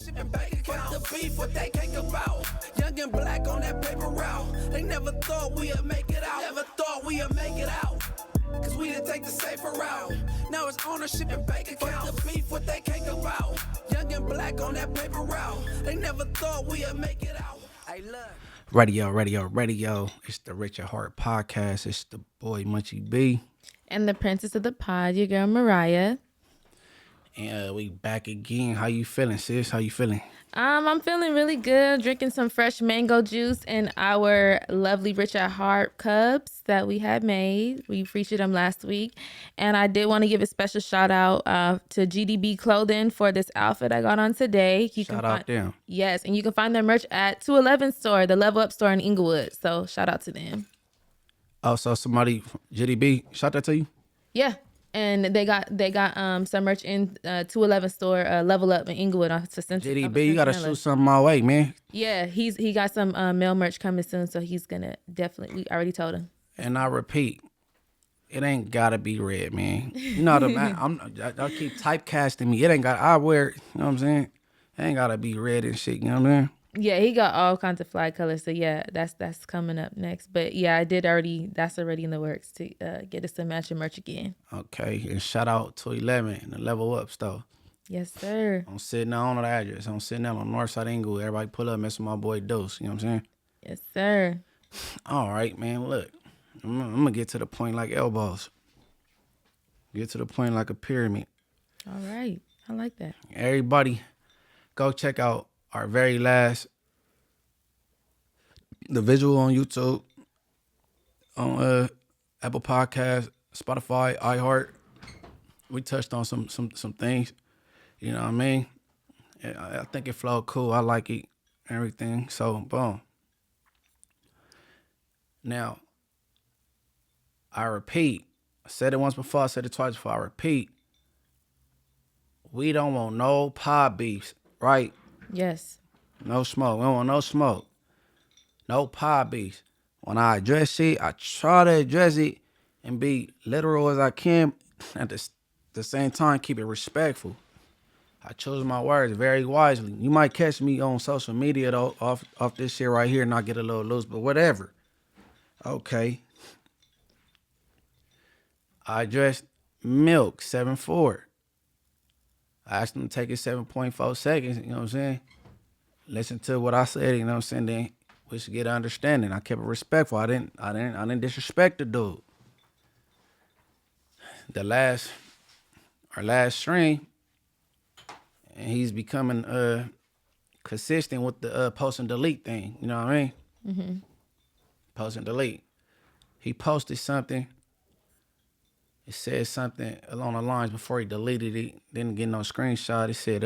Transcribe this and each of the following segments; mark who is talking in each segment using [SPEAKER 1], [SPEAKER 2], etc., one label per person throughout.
[SPEAKER 1] Fuck the beef, what they cake about. Young and black on that paper route. They never thought we'd make it out. Never thought we'd make it out. Cause we didn't take the safer route. Now it's ownership and bank account. Fuck the beef, what they cake about. Young and black on that paper route. They never thought we'd make it out. Hey, look. Radio. It's the Rich at Heart podcast. It's the boy Munchie B.
[SPEAKER 2] And the princess of the pod, your girl Mariah.
[SPEAKER 1] And we back again. How you feeling, sis? How you feeling?
[SPEAKER 2] I'm feeling really good. Drinking some fresh mango juice in our lovely Rich at Heart cups that we had made. We featured them last week. And I did want to give a special shout out to GDB Clothing for this outfit I got on today.
[SPEAKER 1] Shout out them.
[SPEAKER 2] Yes, and you can find their merch at 211 store, the Level Up store in Inglewood. So shout out to them.
[SPEAKER 1] Oh, so somebody, GDB, shout out to you?
[SPEAKER 2] Yeah. And they got some merch in 211 store, Level Up in Inglewood on Central.
[SPEAKER 1] GDB, you gotta shoot something my way, man.
[SPEAKER 2] Yeah, he got some mail merch coming soon, so he's gonna definitely. We already told him.
[SPEAKER 1] And I repeat, it ain't gotta be red, man. You know what I keep typecasting me. It ain't got. I wear. You know what I'm saying? It ain't gotta be red and shit. You know what I'm saying?
[SPEAKER 2] Yeah, he got all kinds of fly colors. So yeah, that's coming up next. But yeah, I did already. That's already in the works to get us some matching merch again.
[SPEAKER 1] Okay, and shout out to 11 and the Level Up store.
[SPEAKER 2] Yes, sir.
[SPEAKER 1] I'm sitting down on the address. I'm sitting down on the north side of Inglewood. Everybody pull up, mess with my boy Dose. You know what I'm saying?
[SPEAKER 2] Yes, sir.
[SPEAKER 1] All right, man. Look, I'm gonna get to the point like elbows. Get to the point like a pyramid.
[SPEAKER 2] All right, I like that.
[SPEAKER 1] Everybody, go check out our very last, the visual on YouTube, on Apple Podcasts, Spotify, iHeart. We touched on some things, you know what I mean? I think it flowed cool. I like it, everything. So, boom. Now, I repeat, I said it once before, I said it twice before, I repeat, we don't want no pod beefs, right?
[SPEAKER 2] Yes.
[SPEAKER 1] No smoke. We don't want no smoke. No pod beefs. When I address it, I try to address it and be literal as I can. At the same time, keep it respectful. I chose my words very wisely. You might catch me on social media though, off this shit right here, and I get a little loose, but whatever. Okay. I addressed Milk 7-4. I asked him to take it 7.4 seconds, you know what I'm saying? Listen to what I said, you know what I'm saying? Then we should get an understanding. I kept it respectful. I didn't disrespect the dude. Our last stream, and he's becoming consistent with the post and delete thing, you know what I mean? Mm-hmm. Post and delete. He posted something. It said something along the lines before he deleted it. Didn't get no screenshot. It said,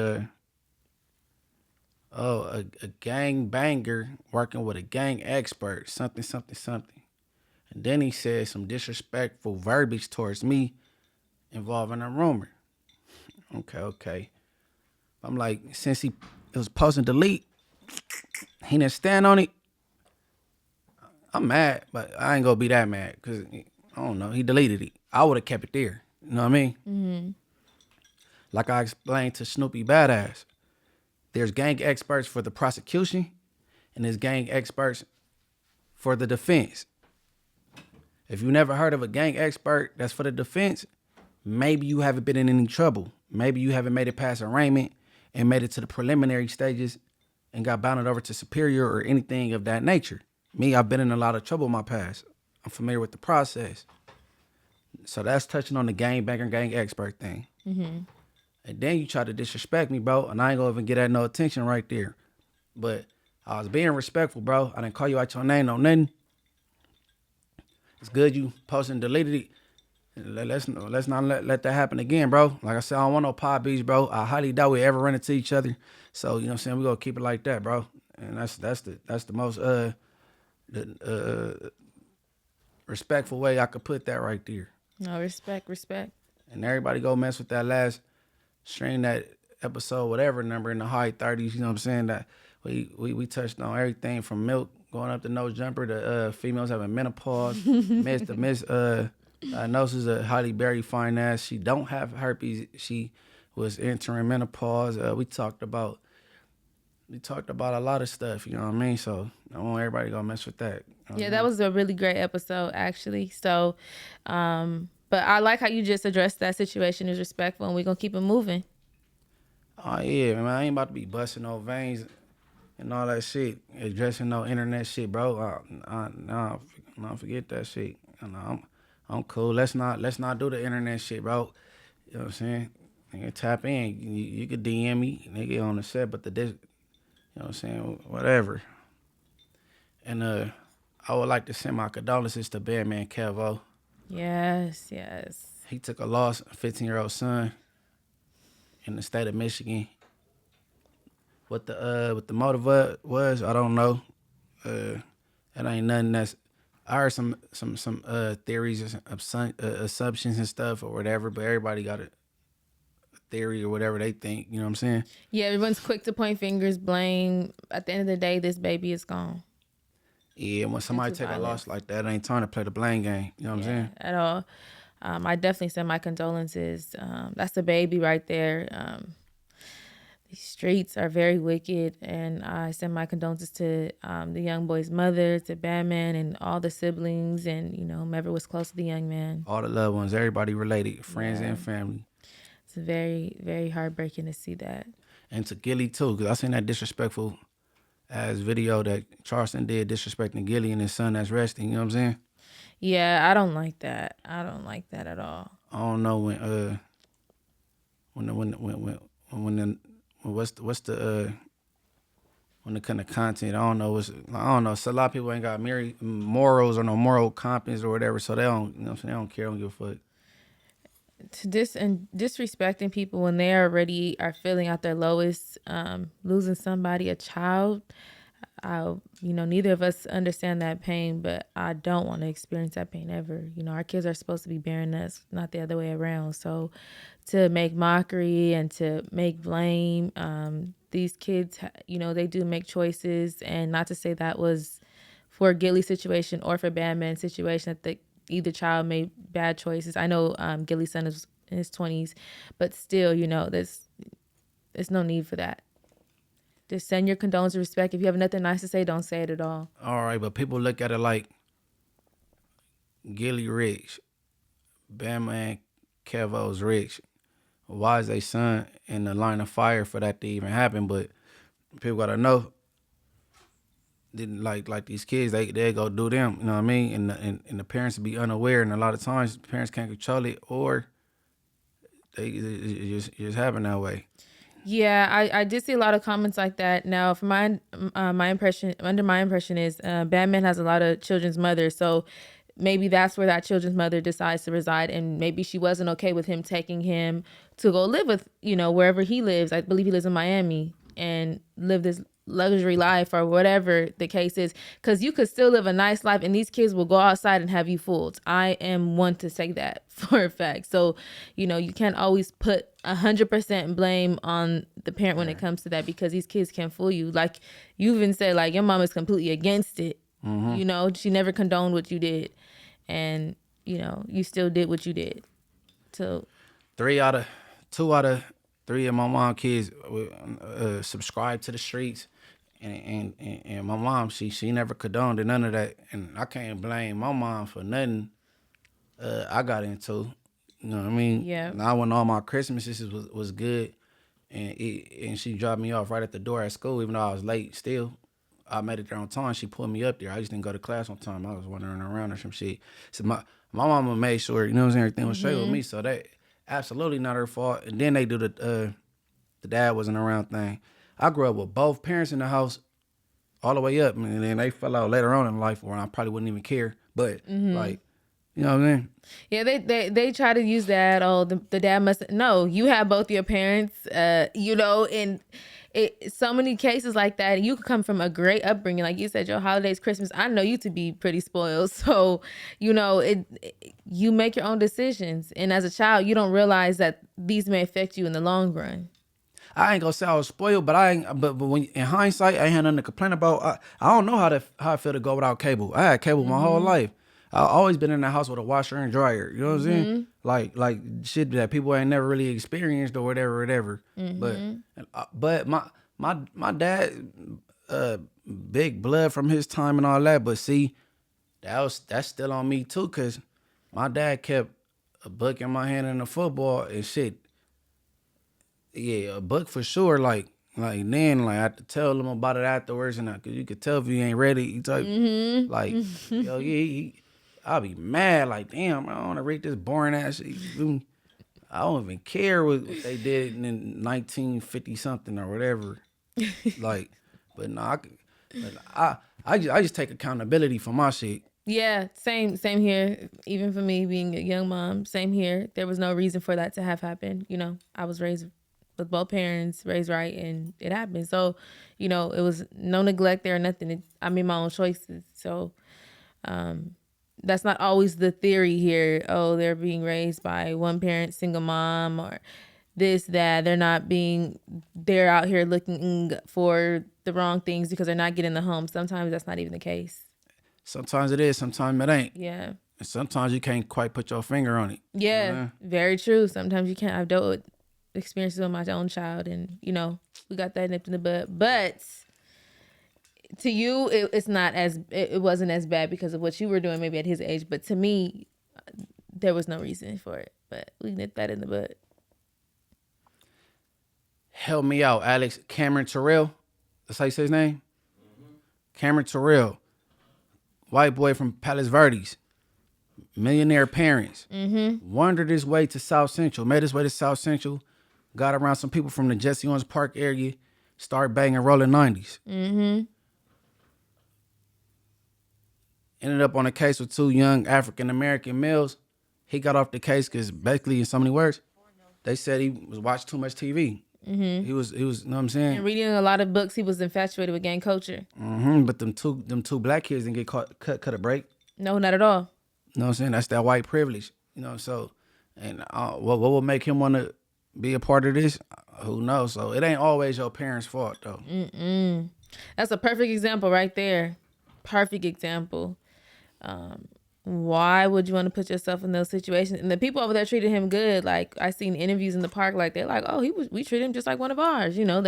[SPEAKER 1] a gang banger working with a gang expert, something. And then he said some disrespectful verbiage towards me involving a rumor. Okay. I'm like, since it was post and delete, he didn't stand on it. I'm mad, but I ain't gonna be that mad because, I don't know, he deleted it. I would have kept it there. You know what I mean? Mm-hmm. Like I explained to Boosie BadAzz, there's gang experts for the prosecution and there's gang experts for the defense. If you never heard of a gang expert that's for the defense, maybe you haven't been in any trouble. Maybe you haven't made it past arraignment and made it to the preliminary stages and got bounded over to superior or anything of that nature. Me, I've been in a lot of trouble in my past. I'm familiar with the process. So that's touching on the gang banger, gang expert thing. Mm-hmm. And then you try to disrespect me, bro, and I ain't gonna even get that no attention right there. But I was being respectful, bro. I didn't call you out your name, no nothing. It's good you posted and deleted it. Let's not let that happen again, bro. Like I said, I don't want no pod beats, bro. I highly doubt we ever run into each other. So, you know what I'm saying? We gonna keep it like that, bro. And that's the most respectful way I could put that right there.
[SPEAKER 2] No, respect.
[SPEAKER 1] And everybody go mess with that last stream, that episode, whatever number in the high 30s, you know what I'm saying? That we touched on everything from milk going up to no jumper to females having menopause, miss diagnosis of Halle Berry fine ass. She don't have herpes. She was entering menopause. We talked about we talked about a lot of stuff, you know what I mean? So I want everybody to go mess with that. You know
[SPEAKER 2] Yeah,
[SPEAKER 1] what I
[SPEAKER 2] that
[SPEAKER 1] mean?
[SPEAKER 2] was a really great episode, actually. So, but I like how you just addressed that situation is respectful, and we're gonna keep it moving.
[SPEAKER 1] Oh yeah, man, I ain't about to be busting no veins and all that shit, addressing no internet shit, bro. No, forget that shit. I'm cool. Let's not do the internet shit, bro. You know what I'm saying? Nigga, tap in. You could DM me, nigga, on the set, but you know what I'm saying? Whatever. And I would like to send my condolences to Bandman Kevo.
[SPEAKER 2] Yes, yes.
[SPEAKER 1] He took a loss, a 15-year-old son in the state of Michigan. What the motive was, I don't know. Uh, that ain't nothing that's. I heard some theories or assumptions and stuff or whatever, but everybody got a theory or whatever they think. You know what I'm saying?
[SPEAKER 2] Yeah, everyone's quick to point fingers, blame. At the end of the day, this baby is gone.
[SPEAKER 1] Yeah, when somebody
[SPEAKER 2] Into
[SPEAKER 1] take a
[SPEAKER 2] violence.
[SPEAKER 1] loss like that, it ain't time to play the blame game. You know what I'm saying?
[SPEAKER 2] At all. I definitely send my condolences. That's the baby right there. These streets are very wicked, and I send my condolences to the young boy's mother, to Bandman, and all the siblings, and whomever was close to the young man.
[SPEAKER 1] All the loved ones, everybody related, friends
[SPEAKER 2] Yeah.
[SPEAKER 1] and family.
[SPEAKER 2] It's very, very heartbreaking to see that.
[SPEAKER 1] And to Gilly too, because I seen that disrespectful ass video that Charleston did disrespecting Gilly and his son that's resting. You know what I'm saying?
[SPEAKER 2] Yeah, I don't like that. I don't like that at all.
[SPEAKER 1] I don't know when what's the when the kind of content, I don't know. I don't know. So a lot of people ain't got morals or no moral compass or whatever, so they don't. You know what I'm saying? They don't care. Don't give a fuck.
[SPEAKER 2] To disrespecting people when they already are feeling at their lowest, losing somebody, a child. Neither of us understand that pain, but I don't want to experience that pain ever. Our kids are supposed to be bearing us, not the other way around. So to make mockery and to make blame, these kids, they do make choices, and not to say that was for Gilly's situation or for Bandman's situation that either child made bad choices. I know Gilly's son is in his 20s, but still, there's no need for that. Just send your condolences, respect. If you have nothing nice to say, don't say it at all.
[SPEAKER 1] All right, but people look at it like Gilly rich, Bandman Kevo's rich. Why is they son in the line of fire for that to even happen? But people gotta know. Didn't like these kids, they go do them, you know what I mean? And the parents be unaware, and a lot of times the parents can't control it, or it just happen that way.
[SPEAKER 2] Yeah, I did see a lot of comments like that. Now, for my impression is Batman has a lot of children's mothers, so maybe that's where that children's mother decides to reside, and maybe she wasn't okay with him taking him to go live with wherever he lives. I believe he lives in Miami, and live this luxury life or whatever the case is, because you could still live a nice life and these kids will go outside and have you fooled. I am one to say that for a fact. So you can't always put 100% blame on the parent when it comes to that, because these kids can fool you. Like you even said, like your mom is completely against it. She never condoned what you did, and you still did what you did. So
[SPEAKER 1] 2 out of 3 of my mom kids subscribe to the streets, and my mom, she never condoned none of that, and I can't blame my mom for nothing I got into. You know what I mean?
[SPEAKER 2] Yeah.
[SPEAKER 1] Now when all my Christmases was good, and she dropped me off right at the door at school, even though I was late. Still, I made it there on time. She pulled me up there. I just didn't go to class on time. I was wandering around or some shit. So my mama made sure, you know what I'm saying, everything was straight with me. So that absolutely not her fault. And then they do the dad wasn't around thing. I grew up with both parents in the house all the way up, and then they fell out later on in life where I probably wouldn't even care. But like, you know what I mean?
[SPEAKER 2] yeah, they try to use that. Oh, the dad must. No, you have both your parents. And so many cases like that. You could come from a great upbringing, like you said, your holidays, Christmas. I know you to be pretty spoiled, so you make your own decisions, and as a child, you don't realize that these may affect you in the long run.
[SPEAKER 1] I ain't gonna say I was spoiled, but I ain't. But when in hindsight, I ain't had nothing to complain about. I don't know how I feel to go without cable. I had cable my whole life. I always been in the house with a washer and dryer. You know what I'm saying? Like shit that people ain't never really experienced or whatever. But my dad, big blood from his time and all that. But see, that's still on me too, cause my dad kept a book in my hand and a football and shit. Yeah, a book for sure. Then I had to tell him about it afterwards, and cause you could tell if he ain't ready. He type like, yo, yeah, I'll be mad. Like, damn, I don't want to read this boring ass shit. I don't even care what they did in 1950 something or whatever. Like, but no, I just take accountability for my shit.
[SPEAKER 2] Yeah, same here. Even for me being a young mom, same here. There was no reason for that to have happened. You know, I was raised with both parents, raised right, and it happened. So, you know, it was no neglect there or nothing. I made my own choices. So, that's not always the theory here. Oh, they're being raised by one parent, single mom, or this, that. They're out here looking for the wrong things because they're not getting the home. Sometimes that's not even the case.
[SPEAKER 1] Sometimes it is, sometimes it ain't.
[SPEAKER 2] Yeah.
[SPEAKER 1] And sometimes you can't quite put your finger on it.
[SPEAKER 2] Yeah, very true. Sometimes you can't. I've dealt with experiences with my own child, and you know, we got that nipped in the bud. But to you, it wasn't as bad because of what you were doing maybe at his age. But to me, there was no reason for it. But we nipped that in the bud.
[SPEAKER 1] Help me out, Alex. Cameron Terrell. That's how you say his name? Cameron Terrell. White boy from Palos Verdes. Millionaire parents. Wandered his way to South Central. Made his way to South Central. Got around some people from the Jesse Owens Park area. Started banging rolling 90s. Ended up on a case with 2 young African-American males. He got off the case because basically, in so many words, they said he was watching too much TV. He was, you know what I'm saying?
[SPEAKER 2] And reading a lot of books, he was infatuated with gang culture.
[SPEAKER 1] But them two black kids didn't get cut a break.
[SPEAKER 2] No, not at all.
[SPEAKER 1] You know what I'm saying? That's that white privilege. You know, so, and what will make him want to be a part of this? Who knows? So it ain't always your parents' fault, though.
[SPEAKER 2] That's a perfect example right there. Perfect example. Why would you want to put yourself in those situations? And the people over there treated him good. Like, I seen interviews in the park, like they're like, oh, we treat him just like one of ours, you know.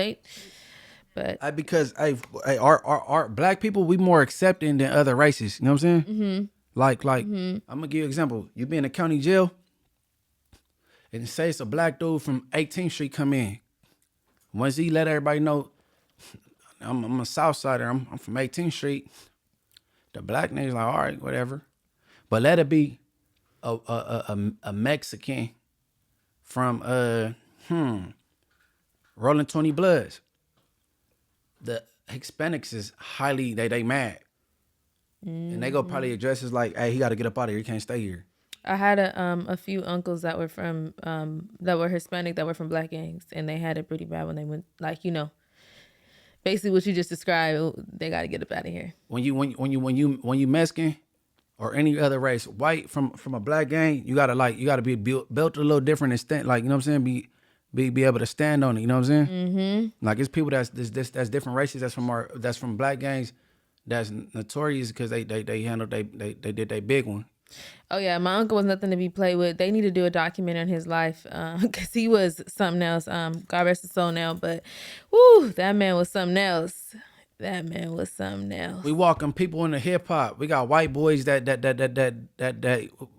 [SPEAKER 2] Because
[SPEAKER 1] our black people, we more accepting than other races. You know what I'm saying? Like I'm gonna give you an example. You be in a county jail, and say it's a black dude from 18th Street come in. Once he let everybody know, I'm a South Sider. I'm from 18th Street. The black niggas like, all right, whatever. But let it be a Mexican from Rolling 20 Bloods. The Hispanics is highly they mad. And they go probably address it like, hey, he got to get up out of here. He can't stay here.
[SPEAKER 2] I had a few uncles that were from that were Hispanic, that were from black gangs, and they had it pretty bad when they went, like, you know, basically what you just described. They got to get up out of here.
[SPEAKER 1] When you Mexican or any other race, white from a black gang, you gotta be built a little different and stand, like, you know what I'm saying, be able to stand on it. You know what I'm saying? Like, it's people that's different races that's from black gangs that's notorious because they handled they did their big one.
[SPEAKER 2] Oh yeah, my uncle was nothing to be played with. They need to do a documentary on his life because he was something else. God rest his soul now, but whoo, that man was something else. We
[SPEAKER 1] walking people into hip hop. We got white boys that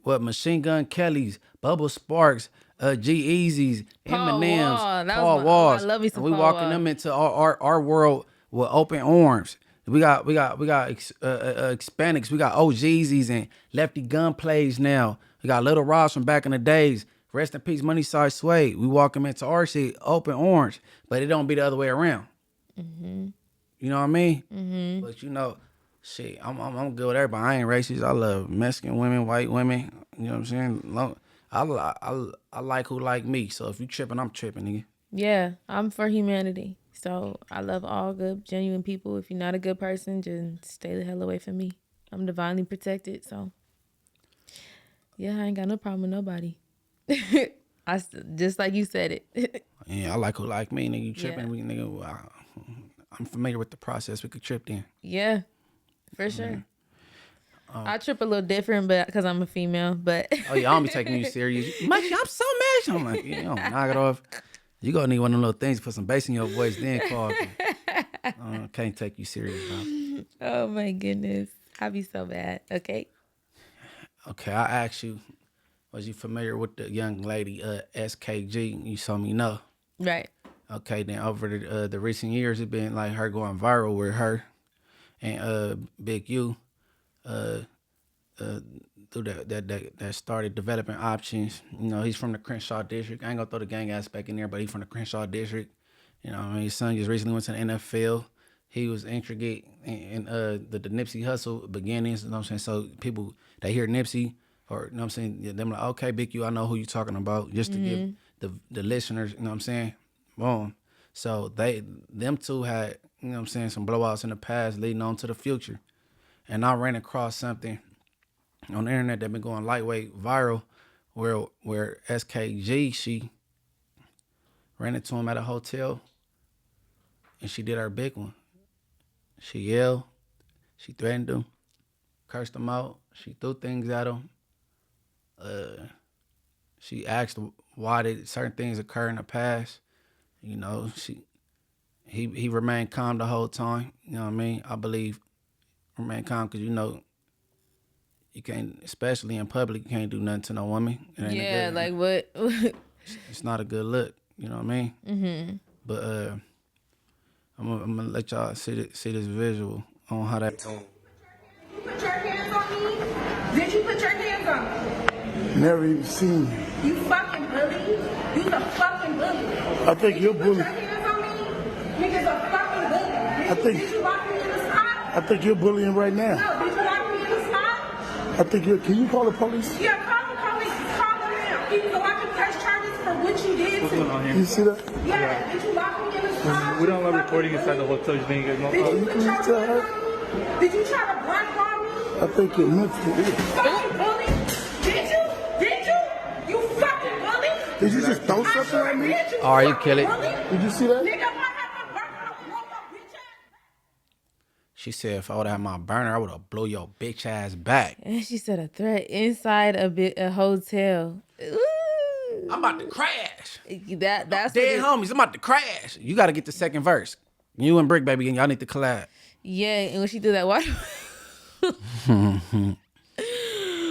[SPEAKER 1] Machine Gun Kellys, Bubba Sparks, G-Eazy's, Eminem's, Paul Walls.
[SPEAKER 2] I love me some
[SPEAKER 1] and we
[SPEAKER 2] Paul
[SPEAKER 1] walking
[SPEAKER 2] Wall.
[SPEAKER 1] them into our world with open arms. We got Hispanics. We got OGZs and Lefty Gun plays now. We got Little Ross from back in the days. Rest in peace, Money Side Sway. We walk them into our shit open arms, but it don't be the other way around. You know what I mean? But you know, shit, I'm good with everybody. I ain't racist. I love Mexican women, white women. You know what I'm saying? I like who like me. So if you tripping, I'm tripping, nigga.
[SPEAKER 2] Yeah, I'm for humanity. So I love all good, genuine people. If you're not a good person, just stay the hell away from me. I'm divinely protected. So yeah, I ain't got no problem with nobody. Just like you said it.
[SPEAKER 1] Yeah, I like who like me, nigga. You tripping? Yeah. I'm familiar with the process. We could trip then.
[SPEAKER 2] Yeah, for sure. I trip a little different, but because I'm a female. But
[SPEAKER 1] oh yeah, I don't be taking you serious. Munchie, I'm so mad. I'm like, yeah, knock it off. You gonna need one of them little things to put some bass in your voice, then call me. Can't take you serious, bro.
[SPEAKER 2] Oh my goodness. I'll be so bad. Okay.
[SPEAKER 1] Okay, I asked you, was you familiar with the young lady, S.K.G? You saw me no.
[SPEAKER 2] Right.
[SPEAKER 1] Okay, then over the recent years, it's been like her going viral with her and Big U through that started developing options. You know, he's from the Crenshaw district. I ain't gonna throw the gang aspect in there, but he's from the Crenshaw district. You know, what I mean, his son just recently went to the NFL. He was intricate in the Nipsey Hussle beginnings. You know what I'm saying? So people they hear Nipsey or you know what I'm saying, them like, okay, Big U, I know who you talking about. Just to give the listeners, you know what I'm saying? Boom. So them two had, you know what I'm saying, some blowouts in the past leading on to the future. And I ran across something on the internet that been going lightweight viral where S.K.G, she ran into him at a hotel and she did her big one. She yelled, she threatened him, cursed him out, she threw things at him. She asked why did certain things occur in the past. You know, he remained calm the whole time. You know what I mean? I believe remain calm because you know you can't, especially in public, you can't do nothing to no woman. It ain't
[SPEAKER 2] Yeah,
[SPEAKER 1] a good,
[SPEAKER 2] like what?
[SPEAKER 1] it's not a good look. You know what I mean? Mm-hmm. But I'm gonna let y'all see this visual on how that.
[SPEAKER 3] You put your hands on me? Did you put your hands on me?
[SPEAKER 4] Never even seen you.
[SPEAKER 3] You fucking bully. You's a fucking bully.
[SPEAKER 4] I think you're
[SPEAKER 3] Put
[SPEAKER 4] bully.
[SPEAKER 3] your hands on me? Nigga's a fucking bully. Did you lock me in the spot?
[SPEAKER 4] I think you're bullying right now.
[SPEAKER 3] No, did you lock me in the spot?
[SPEAKER 4] I think you're. Can you call the police?
[SPEAKER 3] Yeah, call the police. Call them now. You so I can press charges for what you did
[SPEAKER 5] What's
[SPEAKER 3] to
[SPEAKER 5] going on
[SPEAKER 3] me.
[SPEAKER 5] here?
[SPEAKER 4] You see that?
[SPEAKER 3] Yeah, did you lock me in the spot?
[SPEAKER 5] We don't allow recording inside the hotel. You think you guys know?
[SPEAKER 3] Did you
[SPEAKER 4] you
[SPEAKER 3] put
[SPEAKER 4] can
[SPEAKER 3] your
[SPEAKER 4] tell
[SPEAKER 3] hands
[SPEAKER 4] her.
[SPEAKER 3] on me? Did you try to blackball me?
[SPEAKER 4] I think you're mentally ill.
[SPEAKER 3] Fucking bully. Did you? Did you? You fucking bully.
[SPEAKER 4] Did you just throw
[SPEAKER 3] I
[SPEAKER 4] something
[SPEAKER 3] sure
[SPEAKER 4] at me?
[SPEAKER 3] did, you
[SPEAKER 1] All right, you
[SPEAKER 3] fucking
[SPEAKER 1] kill it.
[SPEAKER 3] bully.
[SPEAKER 4] Did you see that?
[SPEAKER 3] Nigga, if I had my burner, I would blow your bitch ass.
[SPEAKER 1] She said if I would have my burner, I would have blow your bitch ass back.
[SPEAKER 2] And she said a threat inside a hotel. Ooh.
[SPEAKER 1] I'm about to crash.
[SPEAKER 2] That's
[SPEAKER 1] Dead
[SPEAKER 2] what
[SPEAKER 1] homies, I'm about to crash. You got to get the second verse. You and Brick Baby, and y'all need to collab.
[SPEAKER 2] yeah, and when she did that, why?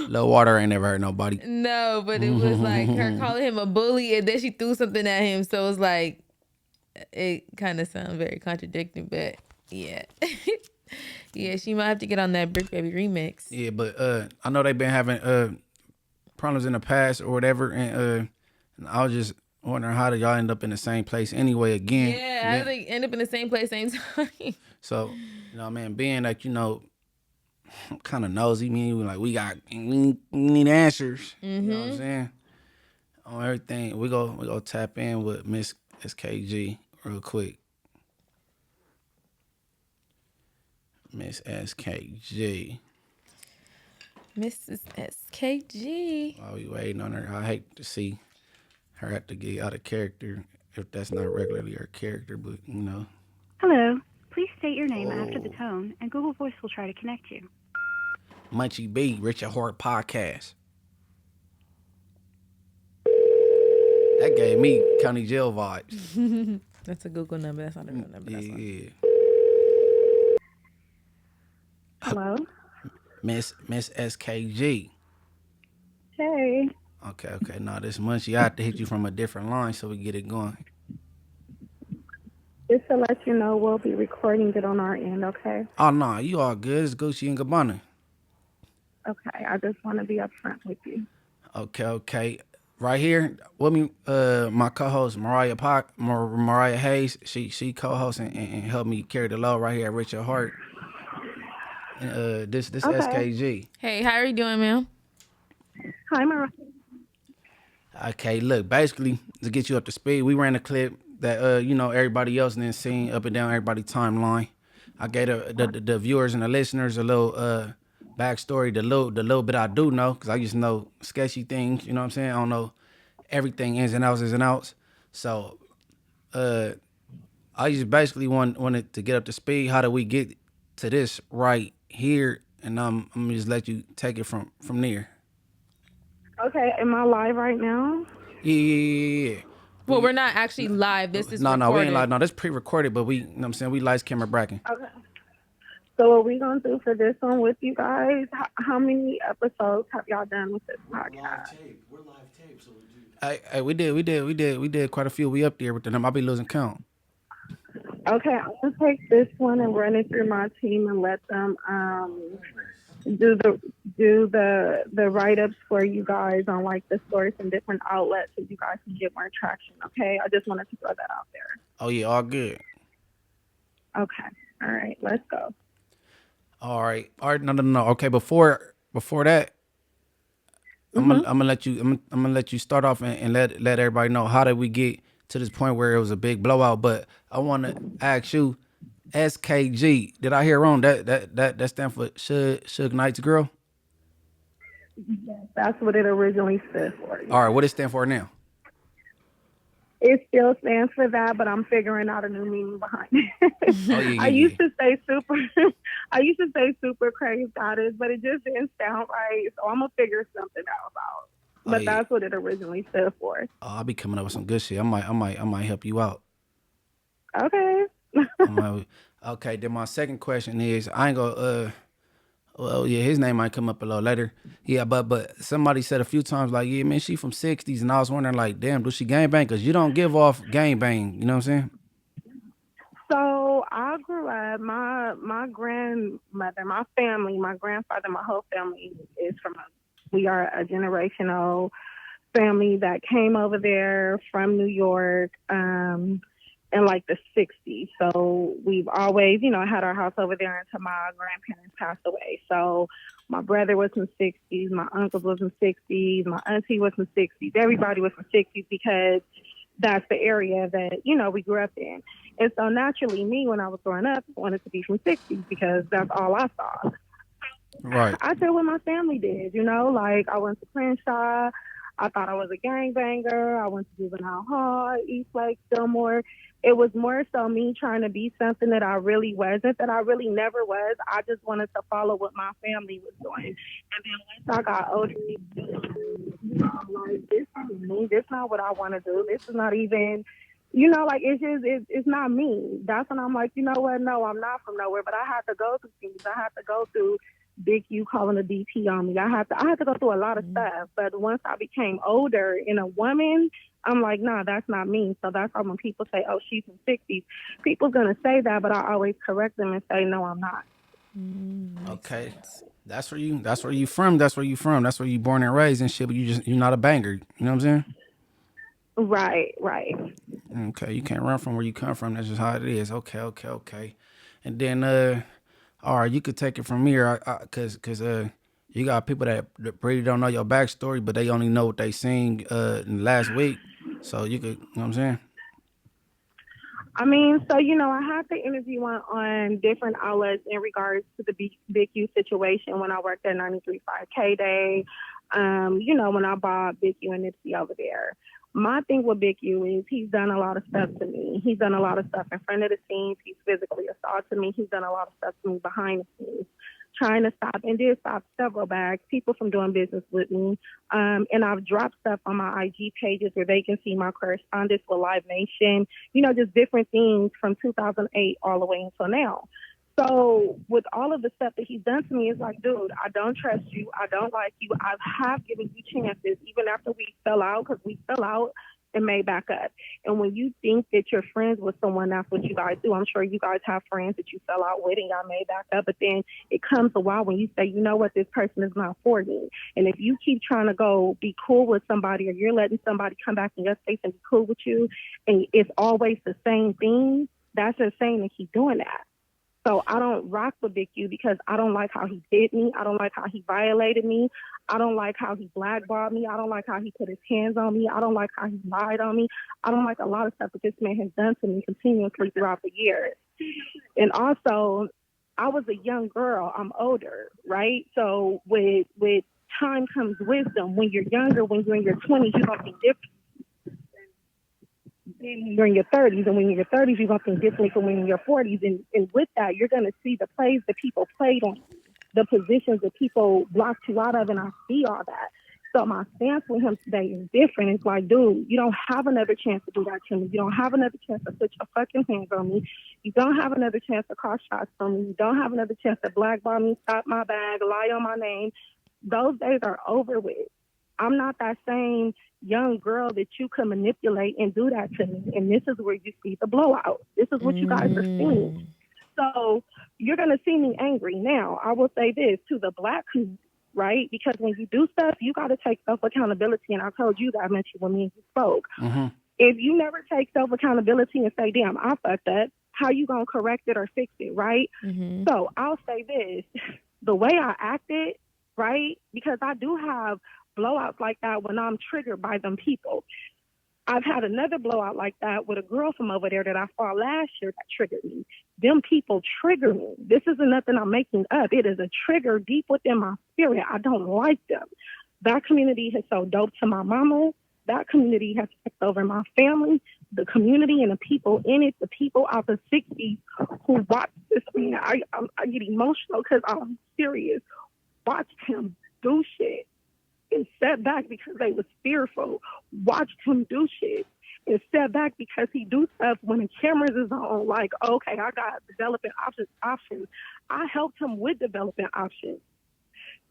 [SPEAKER 1] Low water ain't never hurt nobody.
[SPEAKER 2] No, but it was like her calling him a bully, and then she threw something at him. So it was like, it kind of sounds very contradicting, but yeah. Yeah, she might have to get on that Brick Baby remix.
[SPEAKER 1] Yeah, but I know they've been having problems in the past or whatever, and I was just wondering how did y'all end up in the same place anyway again?
[SPEAKER 2] Yeah, how did they end up in the same place, same time?
[SPEAKER 1] So, you know, man, being that, you know, I'm kind of nosy, we need answers. You know what I'm saying? On everything, we go tap in with Miss S.K.G real quick. Miss S.K.G.
[SPEAKER 2] Mrs. S.K.G.
[SPEAKER 1] While we waiting on her, I hate to see her have to get out of character if that's not regularly her character, but you know.
[SPEAKER 6] Hello. Please state your name after the tone, and Google Voice will try to connect you.
[SPEAKER 1] Munchie B, Richard Hart Podcast. That gave me county jail vibes.
[SPEAKER 2] That's a Google number. That's not a real number. That's
[SPEAKER 1] Yeah.
[SPEAKER 6] Hello?
[SPEAKER 1] Miss S.K.G.
[SPEAKER 6] Hey.
[SPEAKER 1] Okay. No, this Munchie, I have to hit you from a different line so we get it going.
[SPEAKER 6] Just to let you know, we'll be recording it on our end, okay?
[SPEAKER 1] Oh, no, you all good. It's Gucci and Gabbana.
[SPEAKER 6] Okay, I just want to be upfront with you.
[SPEAKER 1] Okay. Right here, with me, my co-host Mariah Hayes. She co-hosts and helped me carry the load right here at Richard Hart. And this
[SPEAKER 6] Okay.
[SPEAKER 1] S.K.G.
[SPEAKER 2] Hey, how are you doing, ma'am?
[SPEAKER 6] Hi, Mariah.
[SPEAKER 1] Okay, look, basically to get you up to speed, we ran a clip that you know everybody else didn't seen up and down everybody's timeline. I gave the viewers and the listeners a little backstory, the little bit I do know, because I just know sketchy things. You know what I'm saying? I don't know everything ins and outs. So I just basically wanted to get up to speed. How do we get to this right here? And I'm gonna just let you take it from there.
[SPEAKER 6] Okay, am I live right now?
[SPEAKER 1] Yeah.
[SPEAKER 2] Well, we're not actually live. This is
[SPEAKER 1] no,
[SPEAKER 2] recorded.
[SPEAKER 1] we ain't live. No, this pre-recorded, but we, you know what I'm saying, we lights, camera, bracking.
[SPEAKER 7] Okay. So what we gonna do for this one with you guys? How many episodes have y'all done with this podcast?
[SPEAKER 1] We're live tape, so we did quite a few. We up there with them. I'll be losing count.
[SPEAKER 7] Okay, I'm gonna take this one and run it through my team and let them do the write-ups for you guys on like the source and different outlets so you guys can get more traction. Okay, I just wanted to throw that out there.
[SPEAKER 1] Oh yeah, all good.
[SPEAKER 7] Okay, all right, let's go.
[SPEAKER 1] All right. No. Okay, before that, I'm gonna let you start off and let everybody know how did we get to this point where it was a big blowout. But I want to ask you, S.K.G. Did I hear wrong? That stand for Suge Knight's girl?
[SPEAKER 7] That's what it originally stood for.
[SPEAKER 1] All right. What does it stand for now?
[SPEAKER 7] It still stands for that, but I'm figuring out a new meaning behind it.
[SPEAKER 1] Oh, yeah.
[SPEAKER 7] I used to say super crazy goddess, but it just didn't sound right. So I'm gonna figure something else out. But that's what it originally stood for.
[SPEAKER 1] Oh, I'll be coming up with some good shit. I might help you out.
[SPEAKER 7] Okay.
[SPEAKER 1] Okay. Then my second question is, I ain't gonna well, yeah, his name might come up a little later. Yeah, but somebody said a few times, like, yeah, man, she from 60s. And I was wondering, like, damn, do she gangbang? Because you don't give off gangbang. You know what I'm saying?
[SPEAKER 7] So I grew up, my grandmother, my family, my grandfather, my whole family is we are a generational family that came over there from New York in like the 60s. So we've always, had our house over there until my grandparents passed away. So my brother was in the 60s, my uncle was in the 60s, my auntie was in the 60s. Everybody was in the 60s because that's the area that, we grew up in. And so naturally, me, when I was growing up, I wanted to be from 60s because that's all I saw.
[SPEAKER 1] Right.
[SPEAKER 7] I did what my family did, like I went to Crenshaw. I thought I was a gangbanger. I went to juvenile hall, East Lake, Fillmore. It was more so me trying to be something that I really wasn't, that I really never was. I just wanted to follow what my family was doing. And then once I got older, I'm like, this is me. This is not what I want to do. This is not even, it's not me. That's when I'm like, you know what? No, I'm not from nowhere. But I had to go through things. I had to go through Big U calling a DP on me. I had to go through a lot of stuff. But once I became older and a woman, I'm like, nah, that's not me. So that's why when people say, oh, she's in 60s, people's going to say that, but I always correct them and say, no, I'm not.
[SPEAKER 1] Okay. That's where you from. That's where you born and raised and shit, but you're not a banger. You know what I'm saying?
[SPEAKER 7] Right.
[SPEAKER 1] Okay. You can't run from where you come from. That's just how it is. Okay. And then, all right, you could take it from here, cause you got people that really don't know your backstory, but they only know what they seen in the last week. So you could, you know what I'm saying?
[SPEAKER 7] I mean, so, I had to interview on different outlets in regards to the Big U situation when I worked at 93.5 K-Day, when I bought Big U and Nipsey over there. My thing with Big U is he's done a lot of stuff to me. He's done a lot of stuff in front of the scenes. He's physically assaulted me. He's done a lot of stuff to me behind the scenes, trying to stop and did stop several bags, people from doing business with me. And I've dropped stuff on my IG pages where they can see my correspondence with Live Nation, just different things from 2008 all the way until now. So with all of the stuff that he's done to me, it's like, dude, I don't trust you. I don't like you. I have given you chances, even after we fell out, because we fell out and made back up. And when you think that you're friends with someone, that's what you guys do. I'm sure you guys have friends that you fell out with and y'all made back up. But then it comes a while when you say, you know what, this person is not for me. And if you keep trying to go be cool with somebody, or you're letting somebody come back in your face and be cool with you, and it's always the same thing, that's insane to keep doing that. So I don't rock with Big U because I don't like how he did me. I don't like how he violated me. I don't like how he blackballed me. I don't like how he put his hands on me. I don't like how he lied on me. I don't like a lot of stuff that this man has done to me continuously throughout the years. And also, I was a young girl. I'm older, right? So with time comes wisdom. When you're younger, when you're in your 20s, you're going to be different. When you're in your 30s, and when you're in your 30s, you're going to think differently from when you're in your 40s. And with that, you're going to see the plays that people played on you, the positions that people blocked you out of, and I see all that. So my stance with him today is different. It's like, dude, you don't have another chance to do that to me. You don't have another chance to put your fucking hands on me. You don't have another chance to call shots on me. You don't have another chance to blackball me, stop my bag, lie on my name. Those days are over with. I'm not that same young girl that you can manipulate and do that to me. And this is where you see the blowout. This is what you guys are seeing. So you're going to see me angry. Now, I will say this to the black community, right? Because when you do stuff, you got to take self-accountability. And I told you that I mentioned when me and you spoke.
[SPEAKER 1] Mm-hmm.
[SPEAKER 7] If you never take self-accountability and say, damn, I fucked up, how you going to correct it or fix it, right?
[SPEAKER 2] Mm-hmm.
[SPEAKER 7] So I'll say this. The way I acted, right, because I do have blowouts like that when I'm triggered by them people. I've had another blowout like that with a girl from over there that I saw last year that triggered me. Them people trigger me. This isn't nothing I'm making up. It is a trigger deep within my spirit. I don't like them. That community has so dope to my mama. That community has taken over my family, the community and the people in it, the people out the 60s who watch this man. I get emotional because I'm serious. Watched him do shit and sat back because they was fearful. Watched him do shit and sat back because he do stuff when the cameras is on. Like, okay, I got developing options. I helped him with developing options.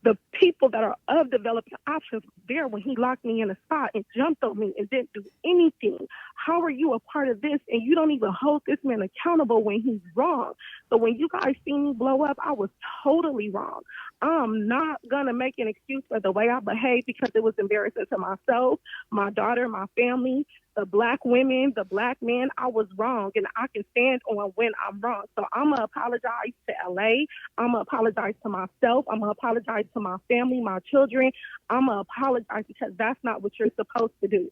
[SPEAKER 7] The people that are of developing options were there when he locked me in a spot and jumped on me and didn't do anything. How are you a part of this and you don't even hold this man accountable when he's wrong? So when you guys see me blow up, I was totally wrong. I'm not going to make an excuse for the way I behaved because it was embarrassing to myself, my daughter, my family, the black women, the black men. I was wrong, and I can stand on when I'm wrong. So I'm going to apologize to LA. I'm going to apologize to myself. I'm going to apologize to my family, my children. I'm going to apologize because that's not what you're supposed to do.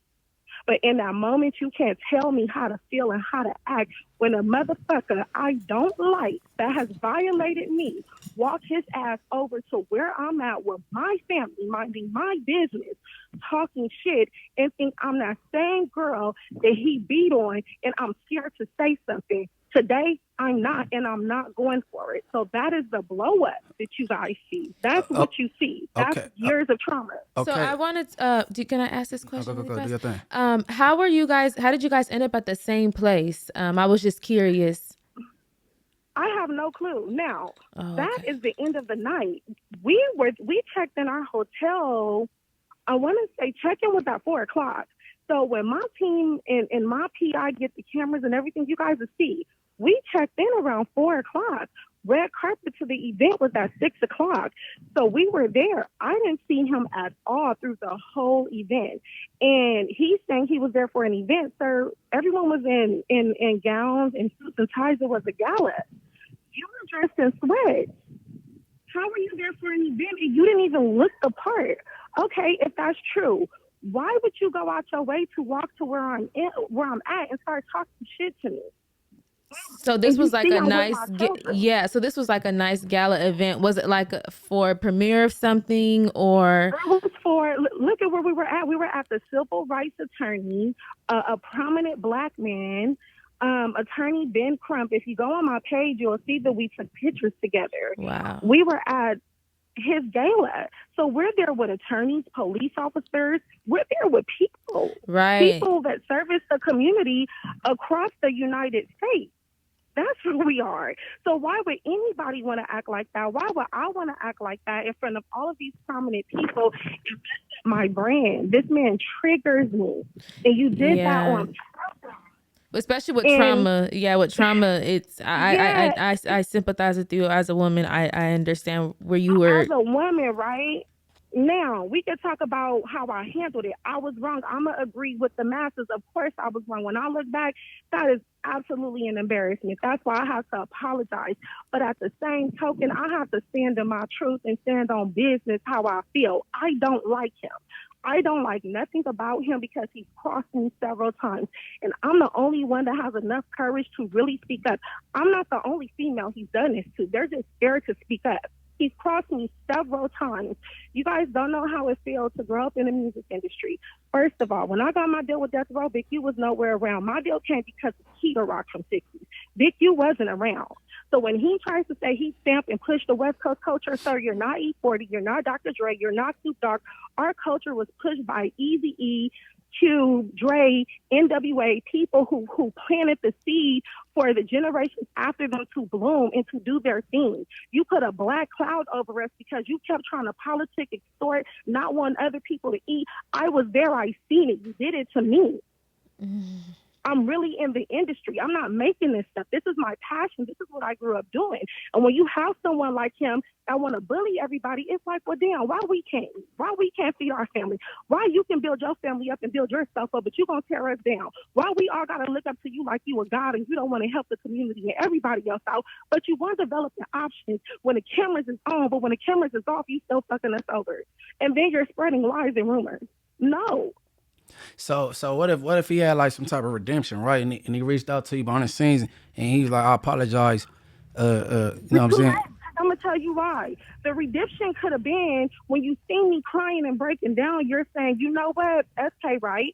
[SPEAKER 7] But in that moment, you can't tell me how to feel and how to act when a motherfucker I don't like that has violated me walk his ass over to where I'm at with my family, minding my business, talking shit, and think I'm that same girl that he beat on and I'm scared to say something. Today, I'm not, and I'm not going for it. So that is the blow up that you guys see. That's what you see. That's years of trauma.
[SPEAKER 2] So I wanted can I ask this question?
[SPEAKER 1] Go.
[SPEAKER 2] Really
[SPEAKER 1] Do your
[SPEAKER 2] fast?
[SPEAKER 1] thing.
[SPEAKER 2] How did you guys end up at the same place? I was just curious.
[SPEAKER 7] I have no clue. Now, that is the end of the night. We checked in our hotel. I want to say check-in was at 4:00. So when my team and my PI get the cameras and everything, you guys will see. We checked in around 4:00. Red carpet to the event was at 6:00. So we were there. I didn't see him at all through the whole event. And he's saying he was there for an event, sir. Everyone was in gowns and suits and ties. It was a gala. You were dressed in sweats. How were you there for an event and you didn't even look the part? Okay, if that's true, why would you go out your way to walk to where I'm at and start talking shit to me?
[SPEAKER 2] So this was like a nice, so this was like a nice gala event. Was it like for a premiere of something or?
[SPEAKER 7] It was for, look at where we were at. We were at the civil rights attorney, a prominent black man, attorney Ben Crump. If you go on my page, you'll see that we took pictures together.
[SPEAKER 2] Wow.
[SPEAKER 7] We were at his gala. So we're there with attorneys, police officers. We're there with people.
[SPEAKER 2] Right.
[SPEAKER 7] People that service the community across the United States. That's who we are. So why would anybody want to act like that? Why would I want to act like that in front of all of these prominent people? My brand. This man triggers me. And you did that on purpose.
[SPEAKER 2] Especially with trauma. Yeah, with trauma, it's I sympathize with you as a woman. I understand where you were.
[SPEAKER 7] As a woman, right? Now, we can talk about how I handled it. I was wrong. I'm going to agree with the masses. Of course, I was wrong. When I look back, that is absolutely an embarrassment. That's why I have to apologize. But at the same token, I have to stand in my truth and stand on business how I feel. I don't like him. I don't like nothing about him because he's crossed me several times. And I'm the only one that has enough courage to really speak up. I'm not the only female he's done this to. They're just scared to speak up. He's crossed me several times. You guys don't know how it feels to grow up in the music industry. First of all, when I got my deal with Death Row, Big U was nowhere around. My deal came because of Keto Rock from 60s. Big U wasn't around. So when he tries to say he stamped and pushed the West Coast culture, sir, you're not E40, you're not Dr. Dre, you're not Snoop Dogg. Our culture was pushed by Eazy-E, Cube, Dre, NWA, people who planted the seed for the generations after them to bloom and to do their thing. You put a black cloud over us because you kept trying to politic, extort, not want other people to eat. I was there. I seen it. You did it to me. I'm really in the industry. I'm not making this stuff. This is my passion. This is what I grew up doing. And when you have someone like him that want to bully everybody, it's like, well, damn, why we can't? Why we can't feed our family? Why you can build your family up and build yourself up, but you going to tear us down? Why we all got to look up to you like you a god and you don't want to help the community and everybody else out, but you want to develop the options when the cameras is on, but when the cameras is off, you still fucking us over. And then you're spreading lies and rumors. No.
[SPEAKER 1] So what if he had like some type of redemption, right? And he reached out to you behind the scenes and he was like, I apologize. You know what I'm saying?
[SPEAKER 7] I'm gonna tell you why. The redemption could have been when you see me crying and breaking down, you're saying, you know what, SK, right?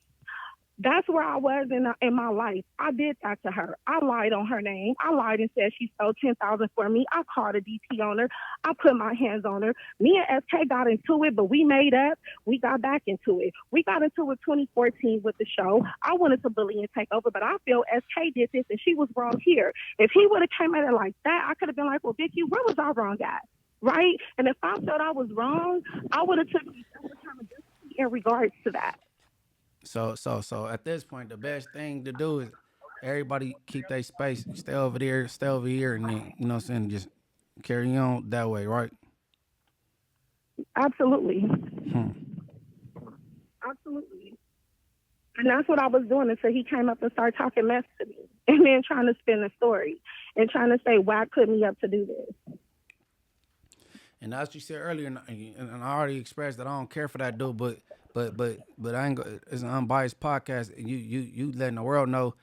[SPEAKER 7] That's where I was in my life. I did that to her. I lied on her name. I lied and said she stole $10,000 for me. I called a DP on her. I put my hands on her. Me and SK got into it, but we made up. We got back into it. We got into it 2014 with the show. I wanted to bully and take over, but I feel SK did this and she was wrong here. If he would have came at it like that, I could have been like, well, Vicky, where was I wrong at? Right? And if I felt I was wrong, I would have took in regards to that.
[SPEAKER 1] So at this point, the best thing to do is everybody keep their space, stay over there, stay over here, and then, you know what I'm saying, just carry on that way, right?
[SPEAKER 7] Absolutely. Absolutely. And that's what I was doing until he came up and started talking mess to me and then trying to spin a story and trying to say, why put me up to do this?
[SPEAKER 1] And as you said earlier, and I already expressed that I don't care for that dude, but I ain't. It's an unbiased podcast, and you letting the world know,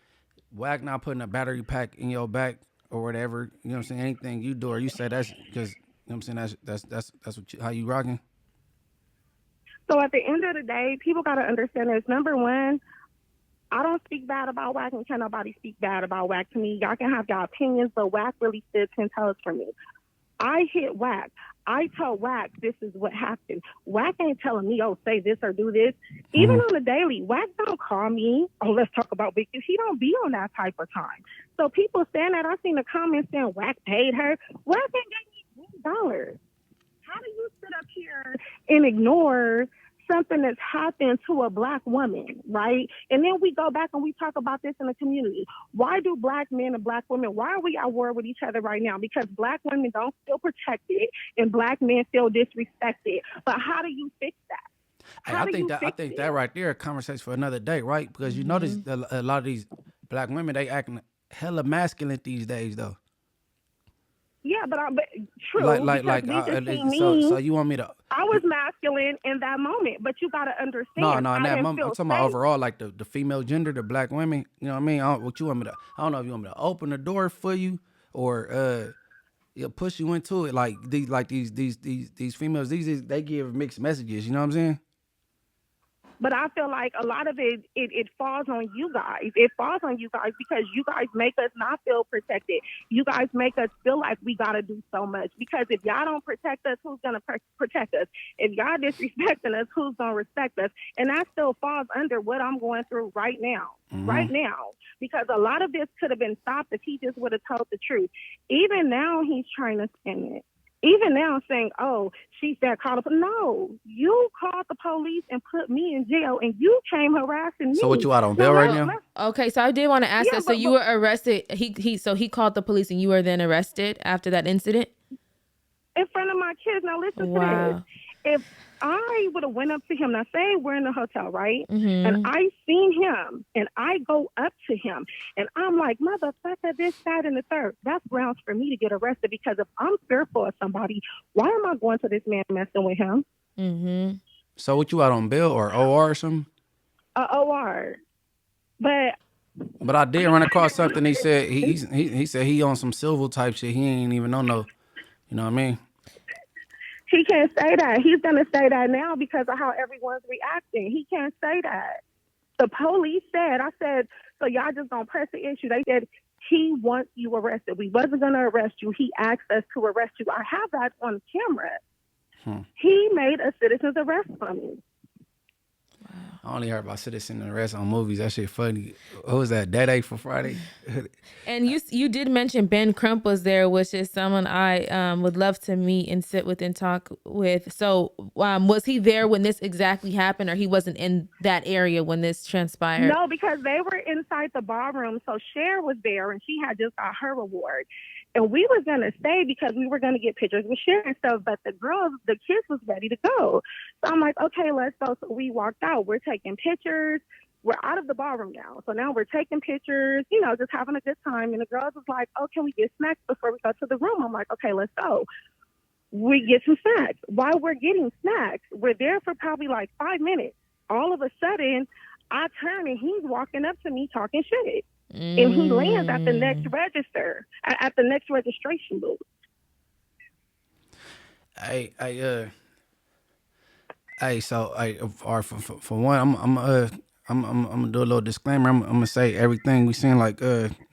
[SPEAKER 1] Wack not putting a battery pack in your back or whatever. You know what I'm saying? Anything you do or you say, that's because, you know what I'm saying, that's what how you rocking.
[SPEAKER 7] So at the end of the day, people got to understand this. Number one, I don't speak bad about Wack and can't nobody speak bad about Wack to me. Y'all can have your opinions, but Wack really stood 10 toes for me. I hit Wack. I told Wack this is what happened. Wack ain't telling me, oh, say this or do this. Even on the daily, Wack don't call me, oh, let's talk about Big U. He don't be on that type of time. So people saying that, I seen the comments saying Wack paid her. Wack ain't gave me $10. How do you sit up here and ignore something that's happened to a black woman, right? And then we go back and we talk about this in the community. Why do black men and black women, why are we at war with each other right now? Because black women don't feel protected and black men feel disrespected. But how do you fix that?
[SPEAKER 1] I think that right there, a conversation for another day, right? Because you notice a lot of these black women, they acting hella masculine these days, though.
[SPEAKER 7] Yeah, but true.
[SPEAKER 1] So you want me to?
[SPEAKER 7] I was masculine in that moment, but you gotta understand.
[SPEAKER 1] No, in that moment, I'm talking about overall, like the female gender, the black women. You know what I mean? What you want me to? I don't know if you want me to open the door for you or push you into it. Like these females, they give mixed messages. You know what I'm saying?
[SPEAKER 7] But I feel like a lot of it falls on you guys. It falls on you guys because you guys make us not feel protected. You guys make us feel like we got to do so much. Because if y'all don't protect us, who's going to protect us? If y'all disrespecting us, who's going to respect us? And that still falls under what I'm going through right now. Right now. Because a lot of this could have been stopped if he just would have told the truth. Even now, he's trying to spin it. Even now saying, oh, she said call the police. No, you called the police and put me in jail and you came harassing me.
[SPEAKER 1] So what, you out on bail right now?
[SPEAKER 2] Okay, so I did want to ask that. So you were arrested. He called the police and you were then arrested after that incident?
[SPEAKER 7] In front of my kids. Now listen to this. If I would have went up to him, now say we're in the hotel, right? And I seen him and I go up to him and I'm like, motherfucker, this, that, and the third. That's grounds for me to get arrested because if I'm fearful of somebody, why am I going to this man messing with him?
[SPEAKER 1] So what, you out on bail or OR or something?
[SPEAKER 7] OR. But
[SPEAKER 1] I did run across something. He said he said he on some civil type shit. He ain't even know no, you know what I mean?
[SPEAKER 7] He can't say that. He's going to say that now because of how everyone's reacting. He can't say that. The police said, I said, so y'all just going to press the issue. They said, he wants you arrested. We wasn't going to arrest you. He asked us to arrest you. I have that on camera. He made a citizen's arrest from me.
[SPEAKER 1] I only heard about citizen arrest on movies. That shit funny. Who was that? Day for Friday?
[SPEAKER 2] And you did mention Ben Crump was there, which is someone I would love to meet and sit with and talk with. So was he there when this exactly happened, or he wasn't in that area when this transpired?
[SPEAKER 7] No, because they were inside the ballroom. So Cher was there, and she had just got her reward. And we was going to stay because we were going to get pictures with Cher and stuff, but the kids was ready to go. So I'm like, okay, let's go. So we walked out. We're taking pictures. We're out of the ballroom now. So now we're taking pictures, just having a good time. And the girls was like, oh, can we get snacks before we go to the room? I'm like, okay, let's go. We get some snacks. While we're getting snacks, we're there for probably like 5 minutes. All of a sudden, I turn and he's walking up to me talking shit. And he lands at the next register, at the next registration booth.
[SPEAKER 1] For one, I'm gonna do a little disclaimer. I'm gonna say everything we saying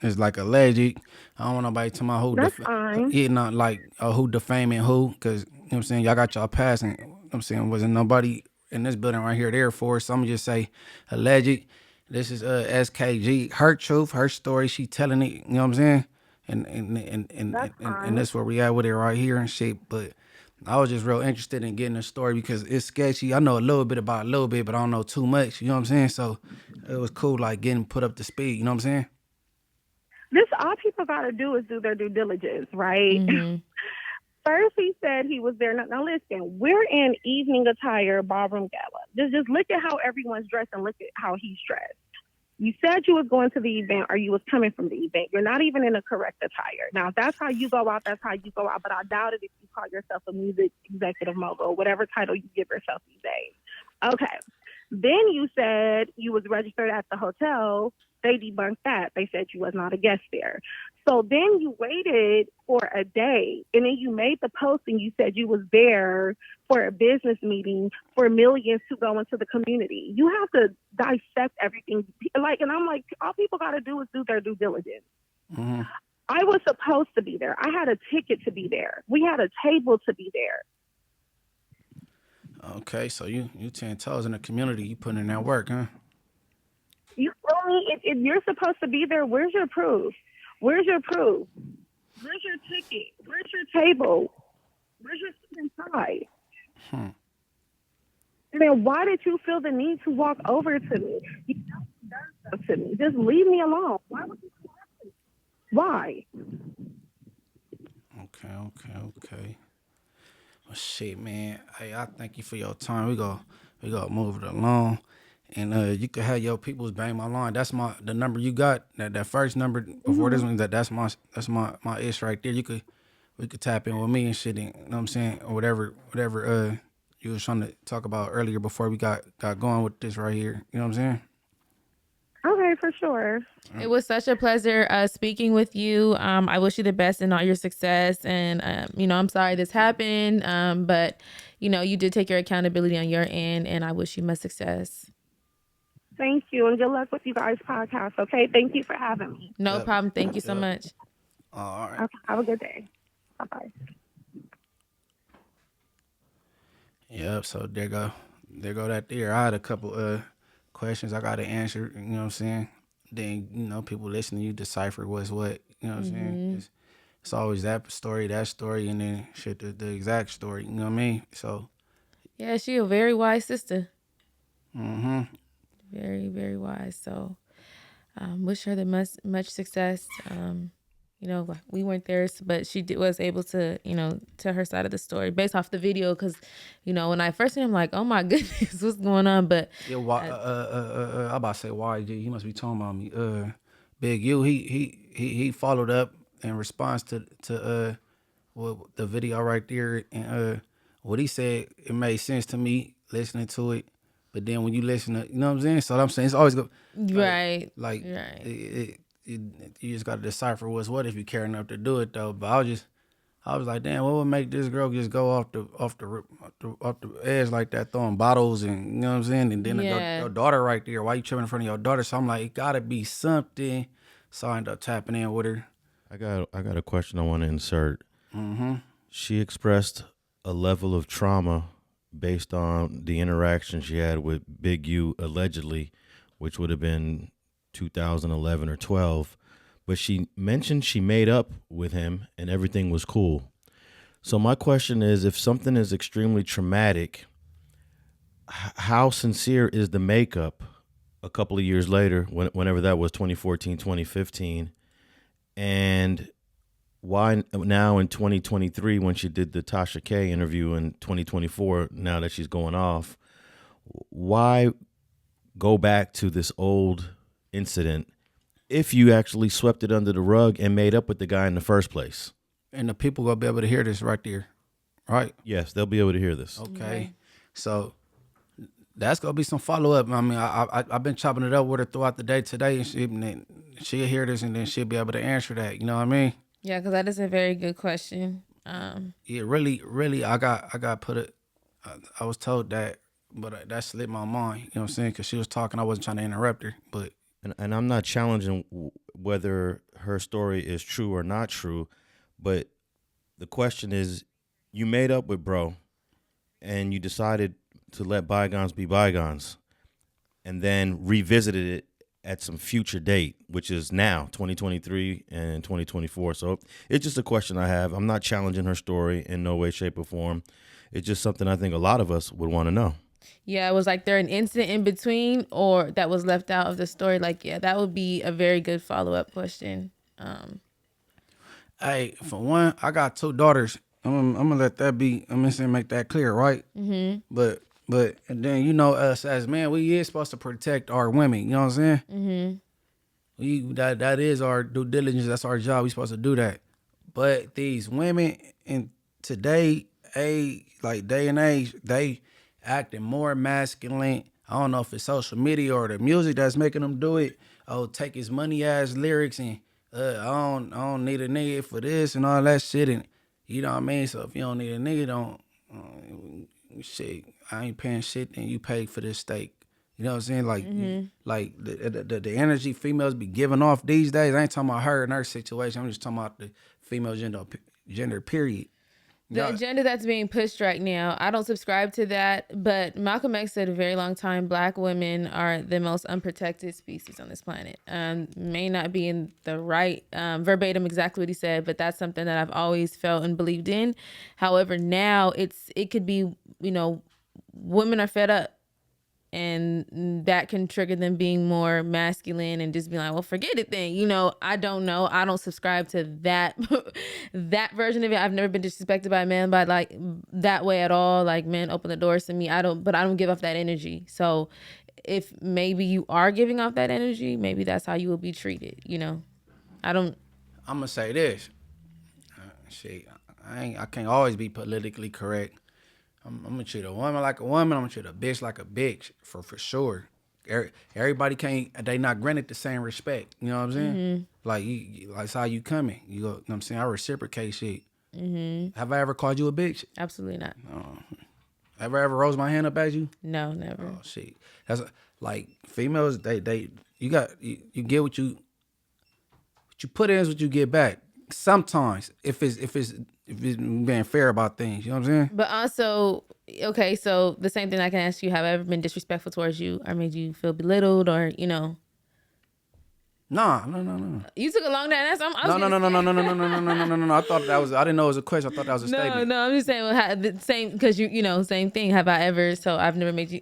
[SPEAKER 1] is like alleged. I don't want nobody talking about who.
[SPEAKER 7] That's fine.
[SPEAKER 1] Not like who defaming who, because you know what I'm saying. Y'all got y'all passing. You know what I'm saying, wasn't nobody in this building right here there for. So I'm gonna just say alleged. This is S.K.G. Her truth, her story. She telling it. You know what I'm saying? And that's where we at with it right here and shit. But I was just real interested in getting the story because it's sketchy. I know a little bit about a little bit, but I don't know too much. You know what I'm saying? So it was cool, like getting put up to speed. You know what I'm saying?
[SPEAKER 7] This all people got to do is do their due diligence, right? Mm-hmm. First, he said he was there. Now, listen, we're in evening attire, ballroom gala. Just look at how everyone's dressed and look at how he's dressed. You said you was going to the event or you was coming from the event. You're not even in the correct attire. Now, if that's how you go out, that's how you go out. But I doubt it if you call yourself a music executive mogul, whatever title you give yourself these days. Okay. Then you said you was registered at the hotel. They debunked that. They said you was not a guest there. So then you waited for a day, and then you made the post and you said you was there for a business meeting for millions to go into the community. You have to dissect everything. And I'm like, all people got to do is do their due diligence. Mm-hmm. I was supposed to be there. I had a ticket to be there. We had a table to be there.
[SPEAKER 1] Okay, so you 10 toes in the community. You putting in that work, huh?
[SPEAKER 7] You feel me? If you're supposed to be there, where's your proof? Where's your proof? Where's your ticket? Where's your table? Where's your seat inside? And then why did you feel the need to walk over to me? You don't done stuff to me. Just leave me alone. Why would you do that? Why?
[SPEAKER 1] Okay. Well, shit, man. Hey, I thank you for your time. We go move it along. And you can have your peoples bang my line. That's the number you got. That first number before this one. That's my ish right there. We could tap in with me and shit. And, you know what I'm saying, or whatever you was trying to talk about earlier before we got going with this right here. You know what I'm saying?
[SPEAKER 7] Okay, for sure.
[SPEAKER 2] It was such a pleasure speaking with you. I wish you the best in all your success. And, I'm sorry this happened. But, you did take your accountability on your end. And I wish you much success.
[SPEAKER 7] Thank you. And good luck with you guys' podcast, okay? Thank you for having me.
[SPEAKER 2] No problem. Thank you so much.
[SPEAKER 1] All right.
[SPEAKER 7] Okay, have a good day. Bye-bye.
[SPEAKER 1] Yep, so there go that there. I had a couple questions I got to answer, you know what I'm saying? Then, people listening, you decipher what's what, you know what I'm saying? It's always that story, and then shit, the exact story, you know what I mean? So.
[SPEAKER 2] Yeah, she a very wise sister.
[SPEAKER 1] Mm-hmm.
[SPEAKER 2] Very, very wise. So wish her the much success. We weren't there, but she was able to, tell her side of the story based off the video. Because, when I first seen him, like, oh my goodness, what's going on? But
[SPEAKER 1] yeah, I'm about to say YG. He must be talking about me. Big U. He followed up in response to the video right there, and what he said, it made sense to me listening to it. But then when you listen to, you know what I'm saying? So I'm saying it's always good.
[SPEAKER 2] Right.
[SPEAKER 1] You just got to decipher what's what if you care enough to do it, though. But I was like, damn, what would make this girl just go off the edge like that, throwing bottles and you know what I'm saying? And then your daughter right there. Why you tripping in front of your daughter? So I'm like, it gotta be something. So I ended up tapping in with her.
[SPEAKER 8] I got a question I want to insert.
[SPEAKER 1] Mm-hmm.
[SPEAKER 8] She expressed a level of trauma based on the interaction she had with Big U allegedly, which would have been 2011 or 12. But she mentioned she made up with him and everything was cool. So my question is, if something is extremely traumatic, how sincere is the makeup a couple of years later, whenever that was, 2014, 2015? And why now in 2023, when she did the Tasha K interview in 2024, now that she's going off, why go back to this old incident if you actually swept it under the rug and made up with the guy in the first place?
[SPEAKER 1] And the people gonna be able to hear this right there, right?
[SPEAKER 8] Yes, they'll be able to hear this.
[SPEAKER 1] Okay, so that's gonna be some follow up. I mean, I've been chopping it up with her throughout the day today, and she'll hear this, and then she'll be able to answer that. You know what I mean?
[SPEAKER 2] Yeah, because that is a very good question.
[SPEAKER 1] Yeah, really, I got put it. I was told that, but that slipped my mind. You know what I'm saying? Because she was talking, I wasn't trying to interrupt her, but.
[SPEAKER 8] And I'm not challenging whether her story is true or not true, but the question is, you made up with bro, and you decided to let bygones be bygones, and then revisited it at some future date, which is now 2023 and 2024. So it's just a question I have. I'm not challenging her story in no way, shape, or form. It's just something I think a lot of us would want to know.
[SPEAKER 2] Yeah, it was like there an incident in between or that was left out of the story. Like, yeah, that would be a very good follow-up question.
[SPEAKER 1] Hey, for one, I got 2 daughters. I'm gonna let that be. I'm gonna make that clear, right?
[SPEAKER 2] Mm-hmm.
[SPEAKER 1] But and then you know us as men, we is supposed to protect our women. You know what I'm saying? Mm-hmm. That is our due diligence. That's our job. We supposed to do that. But these women in today, day and age, they acting more masculine. I don't know if it's social media or the music that's making them do it. Oh, take his money ass lyrics and I don't need a nigga for this and all that shit, and you know what I mean. So if you don't need a nigga, don't shit. I ain't paying shit, then you pay for this steak. You know what I'm saying? Like, like the energy females be giving off these days. I ain't talking about her and her situation. I'm just talking about the female gender period.
[SPEAKER 2] The agenda that's being pushed right now, I don't subscribe to that, but Malcolm X said a very long time, Black women are the most unprotected species on this planet. May not be in the right verbatim exactly what he said, but that's something that I've always felt and believed in. However, now it could be, you know, women are fed up. And that can trigger them being more masculine and just be like, well, forget it then. You know, I don't know. I don't subscribe to that that version of it. I've never been disrespected by a man by like that way at all. Like, men open the doors to me. I don't give off that energy. So if maybe you are giving off that energy, maybe that's how you will be treated. You know, I'm going
[SPEAKER 1] to say this. I can't always be politically correct. I'm gonna treat a woman like a woman. I'm gonna treat a bitch like a bitch for sure. Everybody can't. They not granted the same respect. You know what I'm saying? Mm-hmm. Like like how you coming. You go. You know what I'm saying? I reciprocate shit. Mm-hmm. Have I ever called you a bitch?
[SPEAKER 2] Absolutely not.
[SPEAKER 1] Have I ever rose my hand up at you?
[SPEAKER 2] No, never.
[SPEAKER 1] Oh shit. That's like females. They you get what you put in is what you get back. Sometimes if it's being fair about things, you know what I'm saying?
[SPEAKER 2] But also, okay, so the same thing I can ask you, have I ever been disrespectful towards you or made you feel belittled or, you know?
[SPEAKER 1] No.
[SPEAKER 2] You took a long time answer.
[SPEAKER 1] No. I thought that was, I didn't know it was a question. I thought that was a statement.
[SPEAKER 2] No, I'm just saying, well, the same, because you know, same thing. Have I ever, so I've never made you,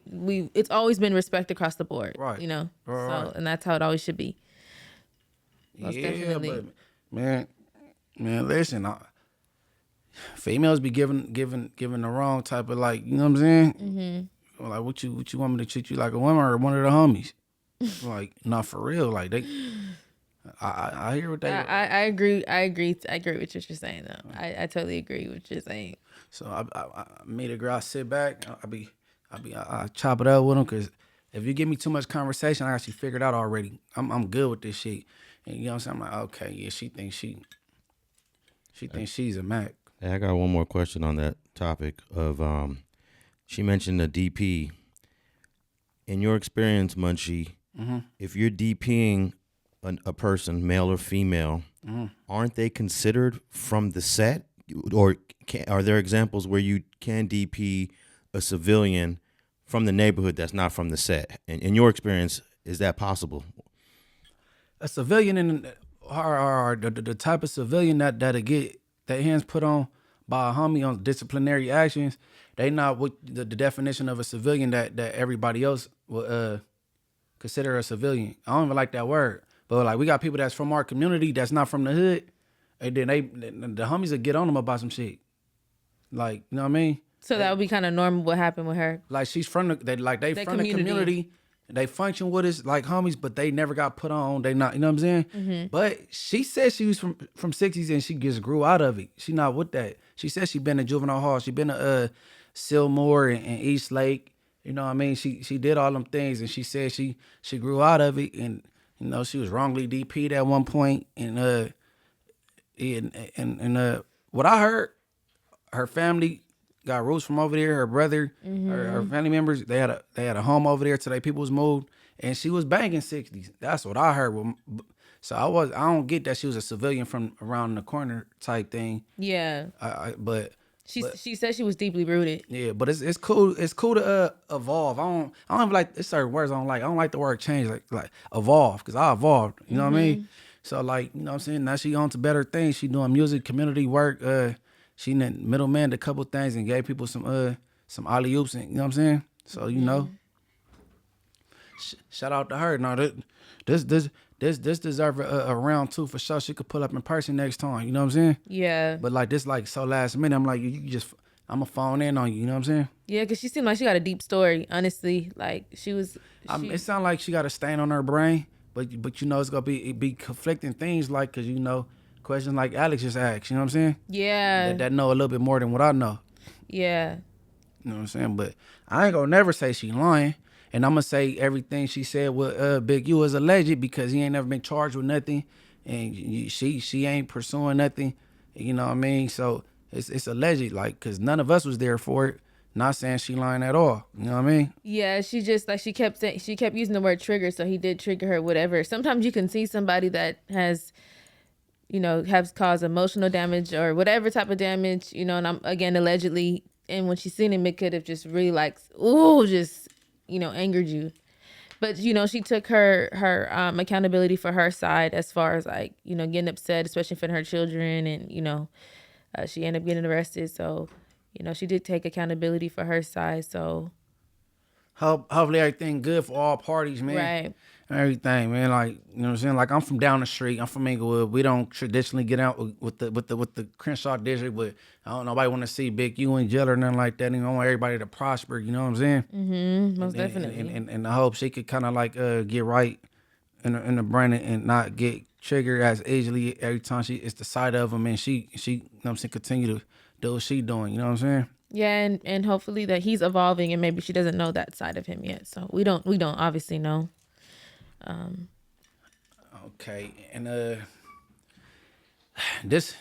[SPEAKER 2] it's always been respect across the board, right? You know? Right. So, and that's how it always should be. Most definitely.
[SPEAKER 1] But man, listen, females be giving the wrong type of, like, you know what I'm saying? Mm-hmm. Like, what you want me to treat you like a woman or one of the homies? Like, not for real. Like, I hear what they.
[SPEAKER 2] I agree. I agree with what you're saying though. I totally agree with what you're saying.
[SPEAKER 1] So I meet a girl. I sit back. I chop it up with them, because if you give me too much conversation, I actually figured out already. I'm good with this shit. And you know what I'm saying? I'm like, okay, yeah, she thinks she's a Mac.
[SPEAKER 8] Hey, I got one more question on that topic of she mentioned the DP. In your experience, Munchie, if you're DPing a person, male or female, aren't they considered from the set? Or are there examples where you can DP a civilian from the neighborhood that's not from the set? And in your experience, is that possible?
[SPEAKER 1] A civilian or the type of civilian that'll get their hands put on by a homie on disciplinary actions, they not what the definition of a civilian that everybody else will consider a civilian. I don't even like that word, but like we got people that's from our community that's not from the hood, and then the homies will get on them about some shit. Like, you know what I mean?
[SPEAKER 2] So that would be kind of normal what happened with her.
[SPEAKER 1] Like she's from the from the community. They function with us like homies, but they never got put on. They not, you know what I'm saying?
[SPEAKER 2] Mm-hmm.
[SPEAKER 1] But she said she was from 60s and she just grew out of it. She not with that. She said she been to juvenile hall. She been to Sylmore and East Lake. You know what I mean? She did all them things and she said she grew out of it, and you know she was wrongly DP'd at one point, and what I heard, her family got roots from over there. Her brother, her family members, they had a home over there till they people was moved, and she was banging 60s. That's what I heard. So I don't get that she was a civilian from around the corner type thing.
[SPEAKER 2] Yeah.
[SPEAKER 1] But
[SPEAKER 2] she said she was deeply rooted.
[SPEAKER 1] Yeah, but it's cool. It's cool to evolve. I don't even like, it's certain words I don't like. I don't like the word change, like evolve, because I evolved. You know what I mean? So like, you know what I'm saying? Now she on to better things. She doing music, community work. She middleman a couple things and gave people some alley oops, and you know what I'm saying. So you know, shout out to her. Now this deserve a round two for sure. She could pull up in person next time. You know what I'm saying?
[SPEAKER 2] Yeah.
[SPEAKER 1] But like this, like so last minute, I'm like I'ma phone in on you. You know what I'm saying?
[SPEAKER 2] Yeah, because she seemed like she got a deep story. Honestly, like it
[SPEAKER 1] sounded like she got a stain on her brain, but you know it's gonna be conflicting things, like, cause you know. Questions like Alex just asked, you know what I'm saying?
[SPEAKER 2] Yeah.
[SPEAKER 1] That know a little bit more than what I know.
[SPEAKER 2] Yeah.
[SPEAKER 1] You know what I'm saying? But I ain't gonna never say she lying. And I'm gonna say everything she said with Big U is alleged, because he ain't never been charged with nothing. And she ain't pursuing nothing. You know what I mean? So it's alleged, like, cause none of us was there for it. Not saying she lying at all. You know what I mean?
[SPEAKER 2] Yeah, she just, like, she kept using the word trigger, so he did trigger her, whatever. Sometimes you can see somebody that has, you know, has caused emotional damage or whatever type of damage, you know, and I'm, again, allegedly, and when she's seen him, it could have just really, like, just, you know, angered you. But, you know, she took her accountability for her side, as far as, like, you know, getting upset, especially for her children, and, you know, she ended up getting arrested. So, you know, she did take accountability for her side. So
[SPEAKER 1] hopefully everything good for all parties, man.
[SPEAKER 2] Right.
[SPEAKER 1] Everything, man. Like, you know what I'm saying? Like, I'm from down the street. I'm from Inglewood. We don't traditionally get out with the Crenshaw district, but I don't nobody want to see Big U in jail or nothing like that. And I want everybody to prosper. You know what I'm saying?
[SPEAKER 2] Mm-hmm. Most definitely.
[SPEAKER 1] And I hope she could kind of like get right in the brain and not get triggered as easily every time it's the sight of him, and she you know what I'm saying, continue to do what she doing. You know what I'm saying?
[SPEAKER 2] Yeah, and hopefully that he's evolving, and maybe she doesn't know that side of him yet. So we don't obviously know.
[SPEAKER 1] Okay, and this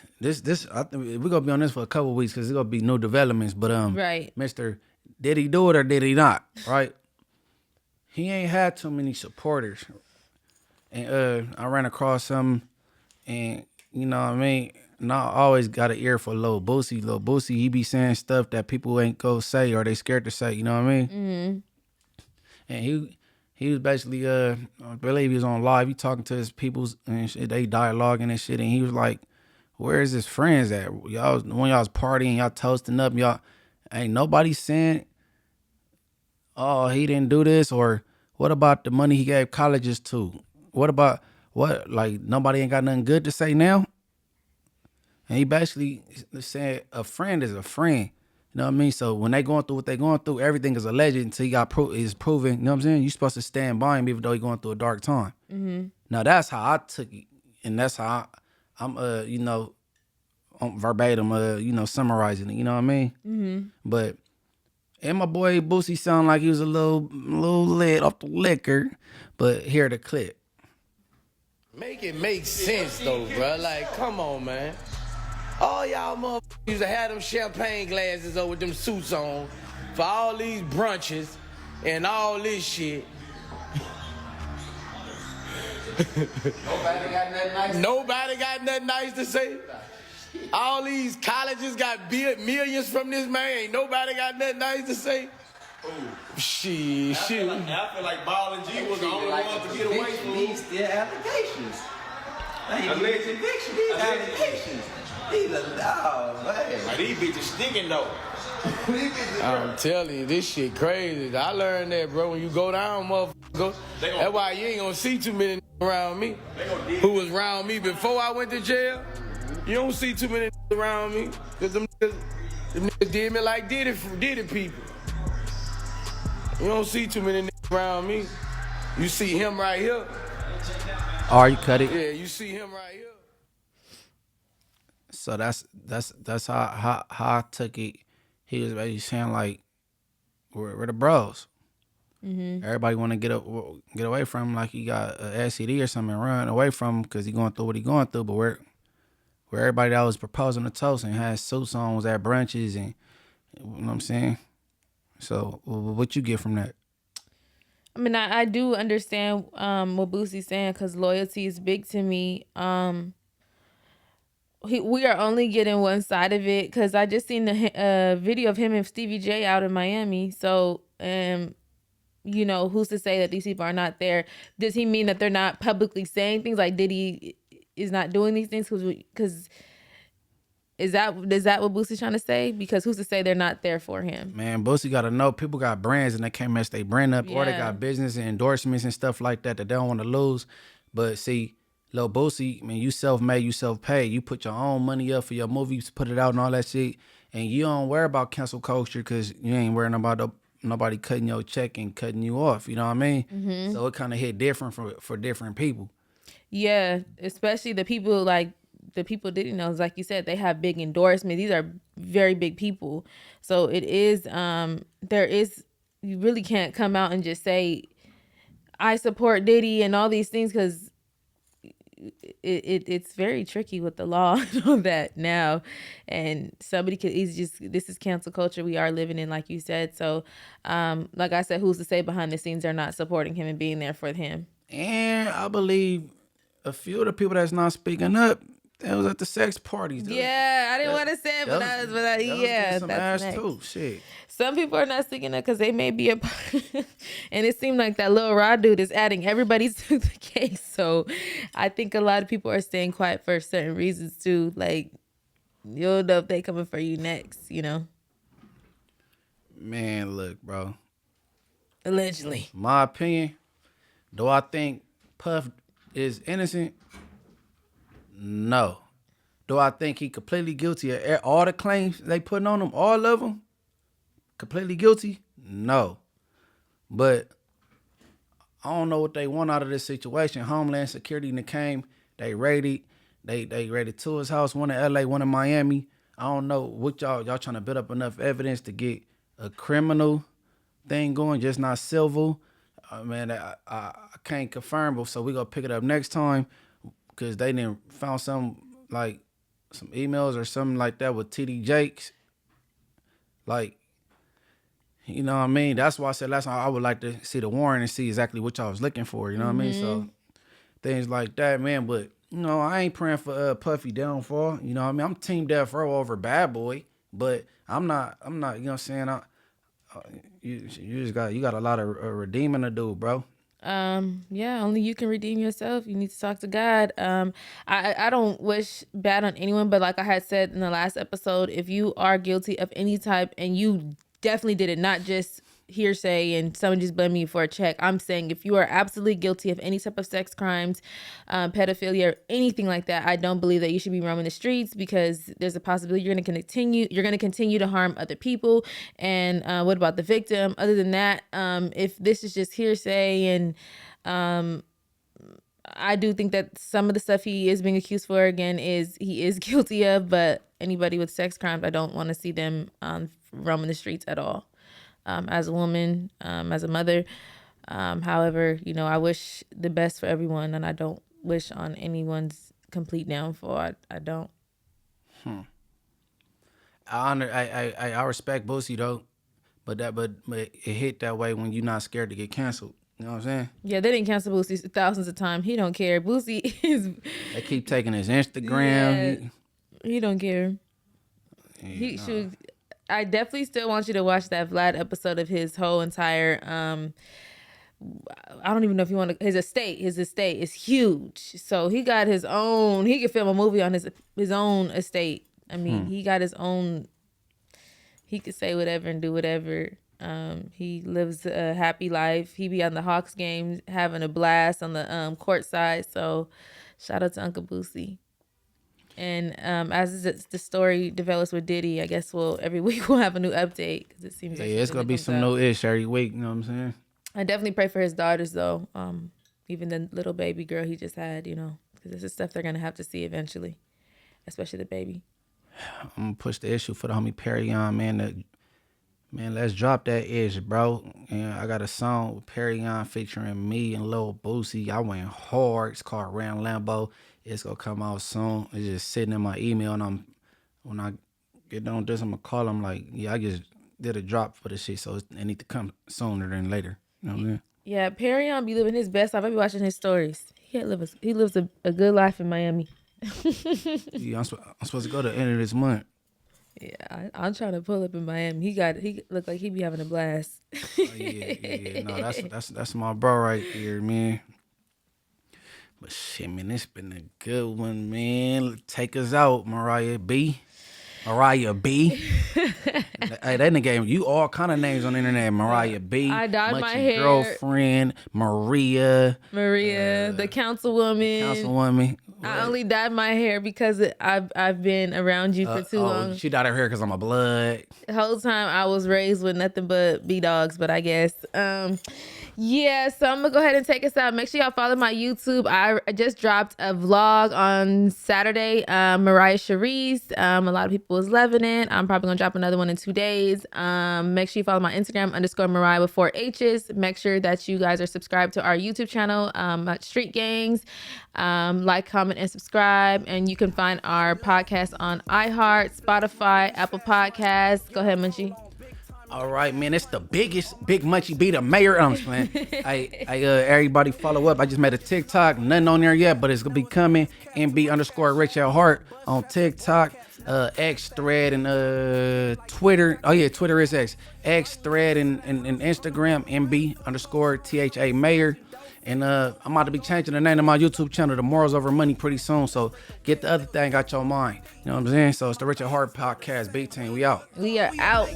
[SPEAKER 1] I think we're gonna be on this for a couple of weeks because there's gonna be new developments. But
[SPEAKER 2] right,
[SPEAKER 1] Mr. Did he do it or did he not? Right, he ain't had too many supporters, and I ran across some, and you know what I mean. And I always got an ear for Lil Boosie. Lil Boosie, he be saying stuff that people ain't go say or they scared to say. You know what I mean?
[SPEAKER 2] Mm-hmm.
[SPEAKER 1] And he was basically, I believe he was on live. He talking to his peoples and shit, they dialoguing and shit. And he was like, "Where's his friends at? When y'all was partying, y'all toasting up, y'all ain't nobody saying, oh, he didn't do this, or what about the money he gave colleges to? What about like nobody ain't got nothing good to say now?" And he basically said a friend is a friend. You know what I mean? So when they going through what they going through, everything is alleged until he is proven. You know what I'm saying? You supposed to stand by him even though he going through a dark time.
[SPEAKER 2] Mm-hmm.
[SPEAKER 1] Now that's how I took it, and that's how I'm you know, verbatim you know, summarizing it. You know what I mean?
[SPEAKER 2] Mm-hmm.
[SPEAKER 1] But and my boy Boosie sound like he was a little lit off the liquor, but here the clip.
[SPEAKER 9] Make it make sense though, bro. Like, come on, man. All all y'all motherfuckers used to have them champagne glasses over with them suits on for all these brunches and all this shit. Nobody got nothing nice to say. All these colleges got millions from this man. Ain't nobody got nothing nice to say. Shit.
[SPEAKER 10] I feel like Ball and G was the only ones to get away from these still allegations. Alleged conviction. These allegations. These man. These bitches sticking though.
[SPEAKER 9] I'm telling you, this shit crazy. I learned that, bro. When you go down, motherfucker, that's why you ain't gonna see too many around me. Who was around me before I went to jail? You don't see too many around me. Cause them niggas did me like Diddy people. You don't see too many around me. You see him right here.
[SPEAKER 1] Or you cut it.
[SPEAKER 9] Yeah, you see him right here.
[SPEAKER 1] So that's how I took it. He was basically saying like, we're the bros.
[SPEAKER 2] Mm-hmm.
[SPEAKER 1] Everybody want to get away from him like he got a STD or something and run away from him because he going through what he going through. But where everybody that was proposing a toast and had suits on was at brunches and, you know what I'm saying? So what you get from that?
[SPEAKER 2] I mean, I do understand what Boosie's saying because loyalty is big to me. We are only getting one side of it because I just seen the video of him and Stevie J out in Miami. So, you know, who's to say that these people are not there? Does he mean that they're not publicly saying things like Diddy is not doing these things? Because is that what Boosie's trying to say? Because who's to say they're not there for him?
[SPEAKER 1] Man, Boosie got to know people got brands and they can't mess their brand up, or they got business and endorsements and stuff like that they don't want to lose. But see, Lil Boosie, man, you self-made, you self-paid. You put your own money up for your movies, put it out and all that shit, and you don't worry about cancel culture because you ain't worrying about nobody cutting your check and cutting you off. You know what I mean?
[SPEAKER 2] Mm-hmm.
[SPEAKER 1] So it kind of hit different for different people.
[SPEAKER 2] Yeah, especially the people Diddy knows, like you said, they have big endorsements. These are very big people. So it is, you really can't come out and just say, I support Diddy and all these things because it's very tricky with the law and all that now. And somebody could easily this is cancel culture we are living in, like you said. So, like I said, who's to say behind the scenes they're not supporting him and being there for him?
[SPEAKER 1] And I believe a few of the people that's not speaking up, that was at the sex parties.
[SPEAKER 2] I didn't want to say it, but
[SPEAKER 1] that's
[SPEAKER 2] that's
[SPEAKER 1] ass too. Shit.
[SPEAKER 2] Some people are not speaking up because they may be a part. And it seemed like that little Rod dude is adding everybody to the case. So I think a lot of people are staying quiet for certain reasons too. Like, you'll know if they coming for you next, you know?
[SPEAKER 1] Man, look, bro.
[SPEAKER 2] Allegedly.
[SPEAKER 1] My opinion, do I think Puff is innocent? No. Do I think he completely guilty of all the claims they putting on him? All of them? Completely guilty? No. But I don't know what they want out of this situation. Homeland Security came, they raided to his house, one in LA, one in Miami. I don't know what y'all trying to build up enough evidence to get a criminal thing going, just not civil. Man, I can't confirm, but so we gonna pick it up next time because they didn't found some emails or something like that with TD Jakes. Like, you know what I mean? That's why I said last time I would like to see the warrant and see exactly what y'all was looking for. You know what I mean? So things like that, man. But you know, I ain't praying for Puffy downfall. You know what I mean? I'm Team Death Row over Bad Boy, but I'm not. You know what I'm saying? You got a lot of redeeming to do, bro.
[SPEAKER 2] Only you can redeem yourself. You need to talk to God. I don't wish bad on anyone, but like I had said in the last episode, if you are guilty of any type and you definitely did it, not just hearsay and someone just blaming you for a check. I'm saying if you are absolutely guilty of any type of sex crimes, pedophilia, or anything like that, I don't believe that you should be roaming the streets because there's a possibility you're going to continue to harm other people. And what about the victim? Other than that, if this is just hearsay and I do think that some of the stuff he is being accused for, again, he is guilty of, but anybody with sex crimes, I don't want to see them roaming the streets at all. As a woman, as a mother. However, you know, I wish the best for everyone and I don't wish on anyone's complete downfall. I don't.
[SPEAKER 1] I respect Boosie though, but it hit that way when you're not scared to get canceled. You know what I'm saying?
[SPEAKER 2] Yeah, they didn't cancel Boosie thousands of times. He don't care. Boosie is.
[SPEAKER 1] They keep taking his Instagram.
[SPEAKER 2] He don't care. He should. I definitely still want you to watch that Vlad episode of his whole entire. I don't even know if you want to. His estate is huge. So he got his own. He could film a movie on his own estate. I mean, he got his own. He could say whatever and do whatever. He lives a happy life. He be on the Hawks games, having a blast on the court side. So, shout out to Uncle Boosie. And as the story develops with Diddy, I guess every week we'll have a new update because it seems like
[SPEAKER 1] it's gonna be some new ish every week. You know what I'm saying? I
[SPEAKER 2] definitely pray for his daughters though. Even the little baby girl he just had, because this is stuff they're gonna have to see eventually, especially the baby.
[SPEAKER 1] I'm gonna push the issue for the homie Perion, man. Man, let's drop that ish, bro. And I got a song with Perion featuring me and Lil Boosie. I went hard. It's called Round Lambo. It's gonna come out soon. It's just sitting in my email, and when I get done with this, I'm gonna call him like, yeah, I just did a drop for this shit, so it need to come sooner than later. You know what I mean?
[SPEAKER 2] Yeah, Perion be living his best life. I be watching his stories. He lives a good life in Miami.
[SPEAKER 1] Yeah, I'm supposed to go to the end of this month.
[SPEAKER 2] Yeah, I'm trying to pull up in Miami. He look like he be having a blast.
[SPEAKER 1] Yeah. No, that's my bro right here, man. But shit, man, it's been a good one, man. Take us out, Mariah B. Hey, that nigga, you all kind of names on the internet. Mariah B.
[SPEAKER 2] I dyed my
[SPEAKER 1] Munchie
[SPEAKER 2] hair.
[SPEAKER 1] Girlfriend, Maria,
[SPEAKER 2] the councilwoman. I only dyed my hair because I've been around you for too long.
[SPEAKER 1] She dyed her hair because I'm a blood.
[SPEAKER 2] The whole time I was raised with nothing but B-dogs, but I guess. Yeah, so I'm going to go ahead and take us out. Make sure y'all follow my YouTube. I just dropped a vlog on Saturday, Mariah Cherise. A lot of people was loving it. I'm probably going to drop another one in 2 days. Make sure you follow my Instagram, _Mariah with 4 H's. Make sure that you guys are subscribed to our YouTube channel, StreetGangs. Like, comment, and subscribe. And you can find our podcast on iHeart, Spotify, Apple Podcasts. Go ahead, Munchie.
[SPEAKER 1] All right, man. It's the biggest Big Munchie be the mayor. I'm just playing. Everybody follow up. I just made a TikTok. Nothing on there yet, but it's gonna be coming. MB_Rich@Heart on TikTok, X Thread, and Twitter. Oh yeah, Twitter is X. X Thread and Instagram MB_THA Mayor. And I'm about to be changing the name of my YouTube channel to Morals Over Money pretty soon. So get the other thing out your mind. You know what I'm saying? So it's the Rich at Heart Podcast. Big Team, we out.
[SPEAKER 2] We are out.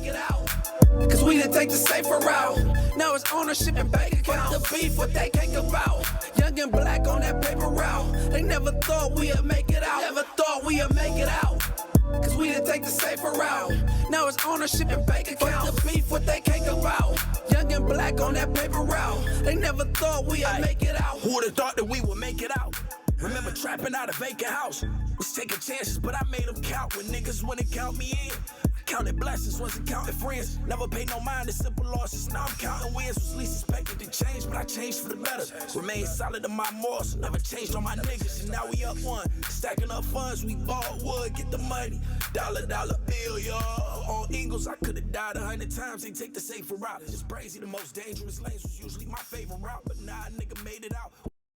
[SPEAKER 11] Cause we didn't take the safer route. Now it's ownership and bank account. The beef, what they cake about. Young and black on that paper route. They never thought we'd make it out. Never thought we'd make it out. Cause we didn't take the safer route. Now it's ownership and bank account. The beef, what they cake about. Young and black on that paper route. They never thought we'd make it out. Who would've thought that we would make it out? Remember trapping out a vacant house. Was taking chances, but I made them count when niggas wouldn't count me in. Counted blessings, wasn't counting friends. Never paid no mind to simple losses. Now I'm counting wins. Was least expected to change, but I changed for the better. Remain solid in my morals. Never changed on my niggas, and now we up one. Stacking up funds, we bought wood, get the money. Dollar bill, y'all. On Ingles, I could've died 100 times. They take the safer route. It's crazy, the most dangerous lanes was usually my favorite route, but nah, nigga made it out.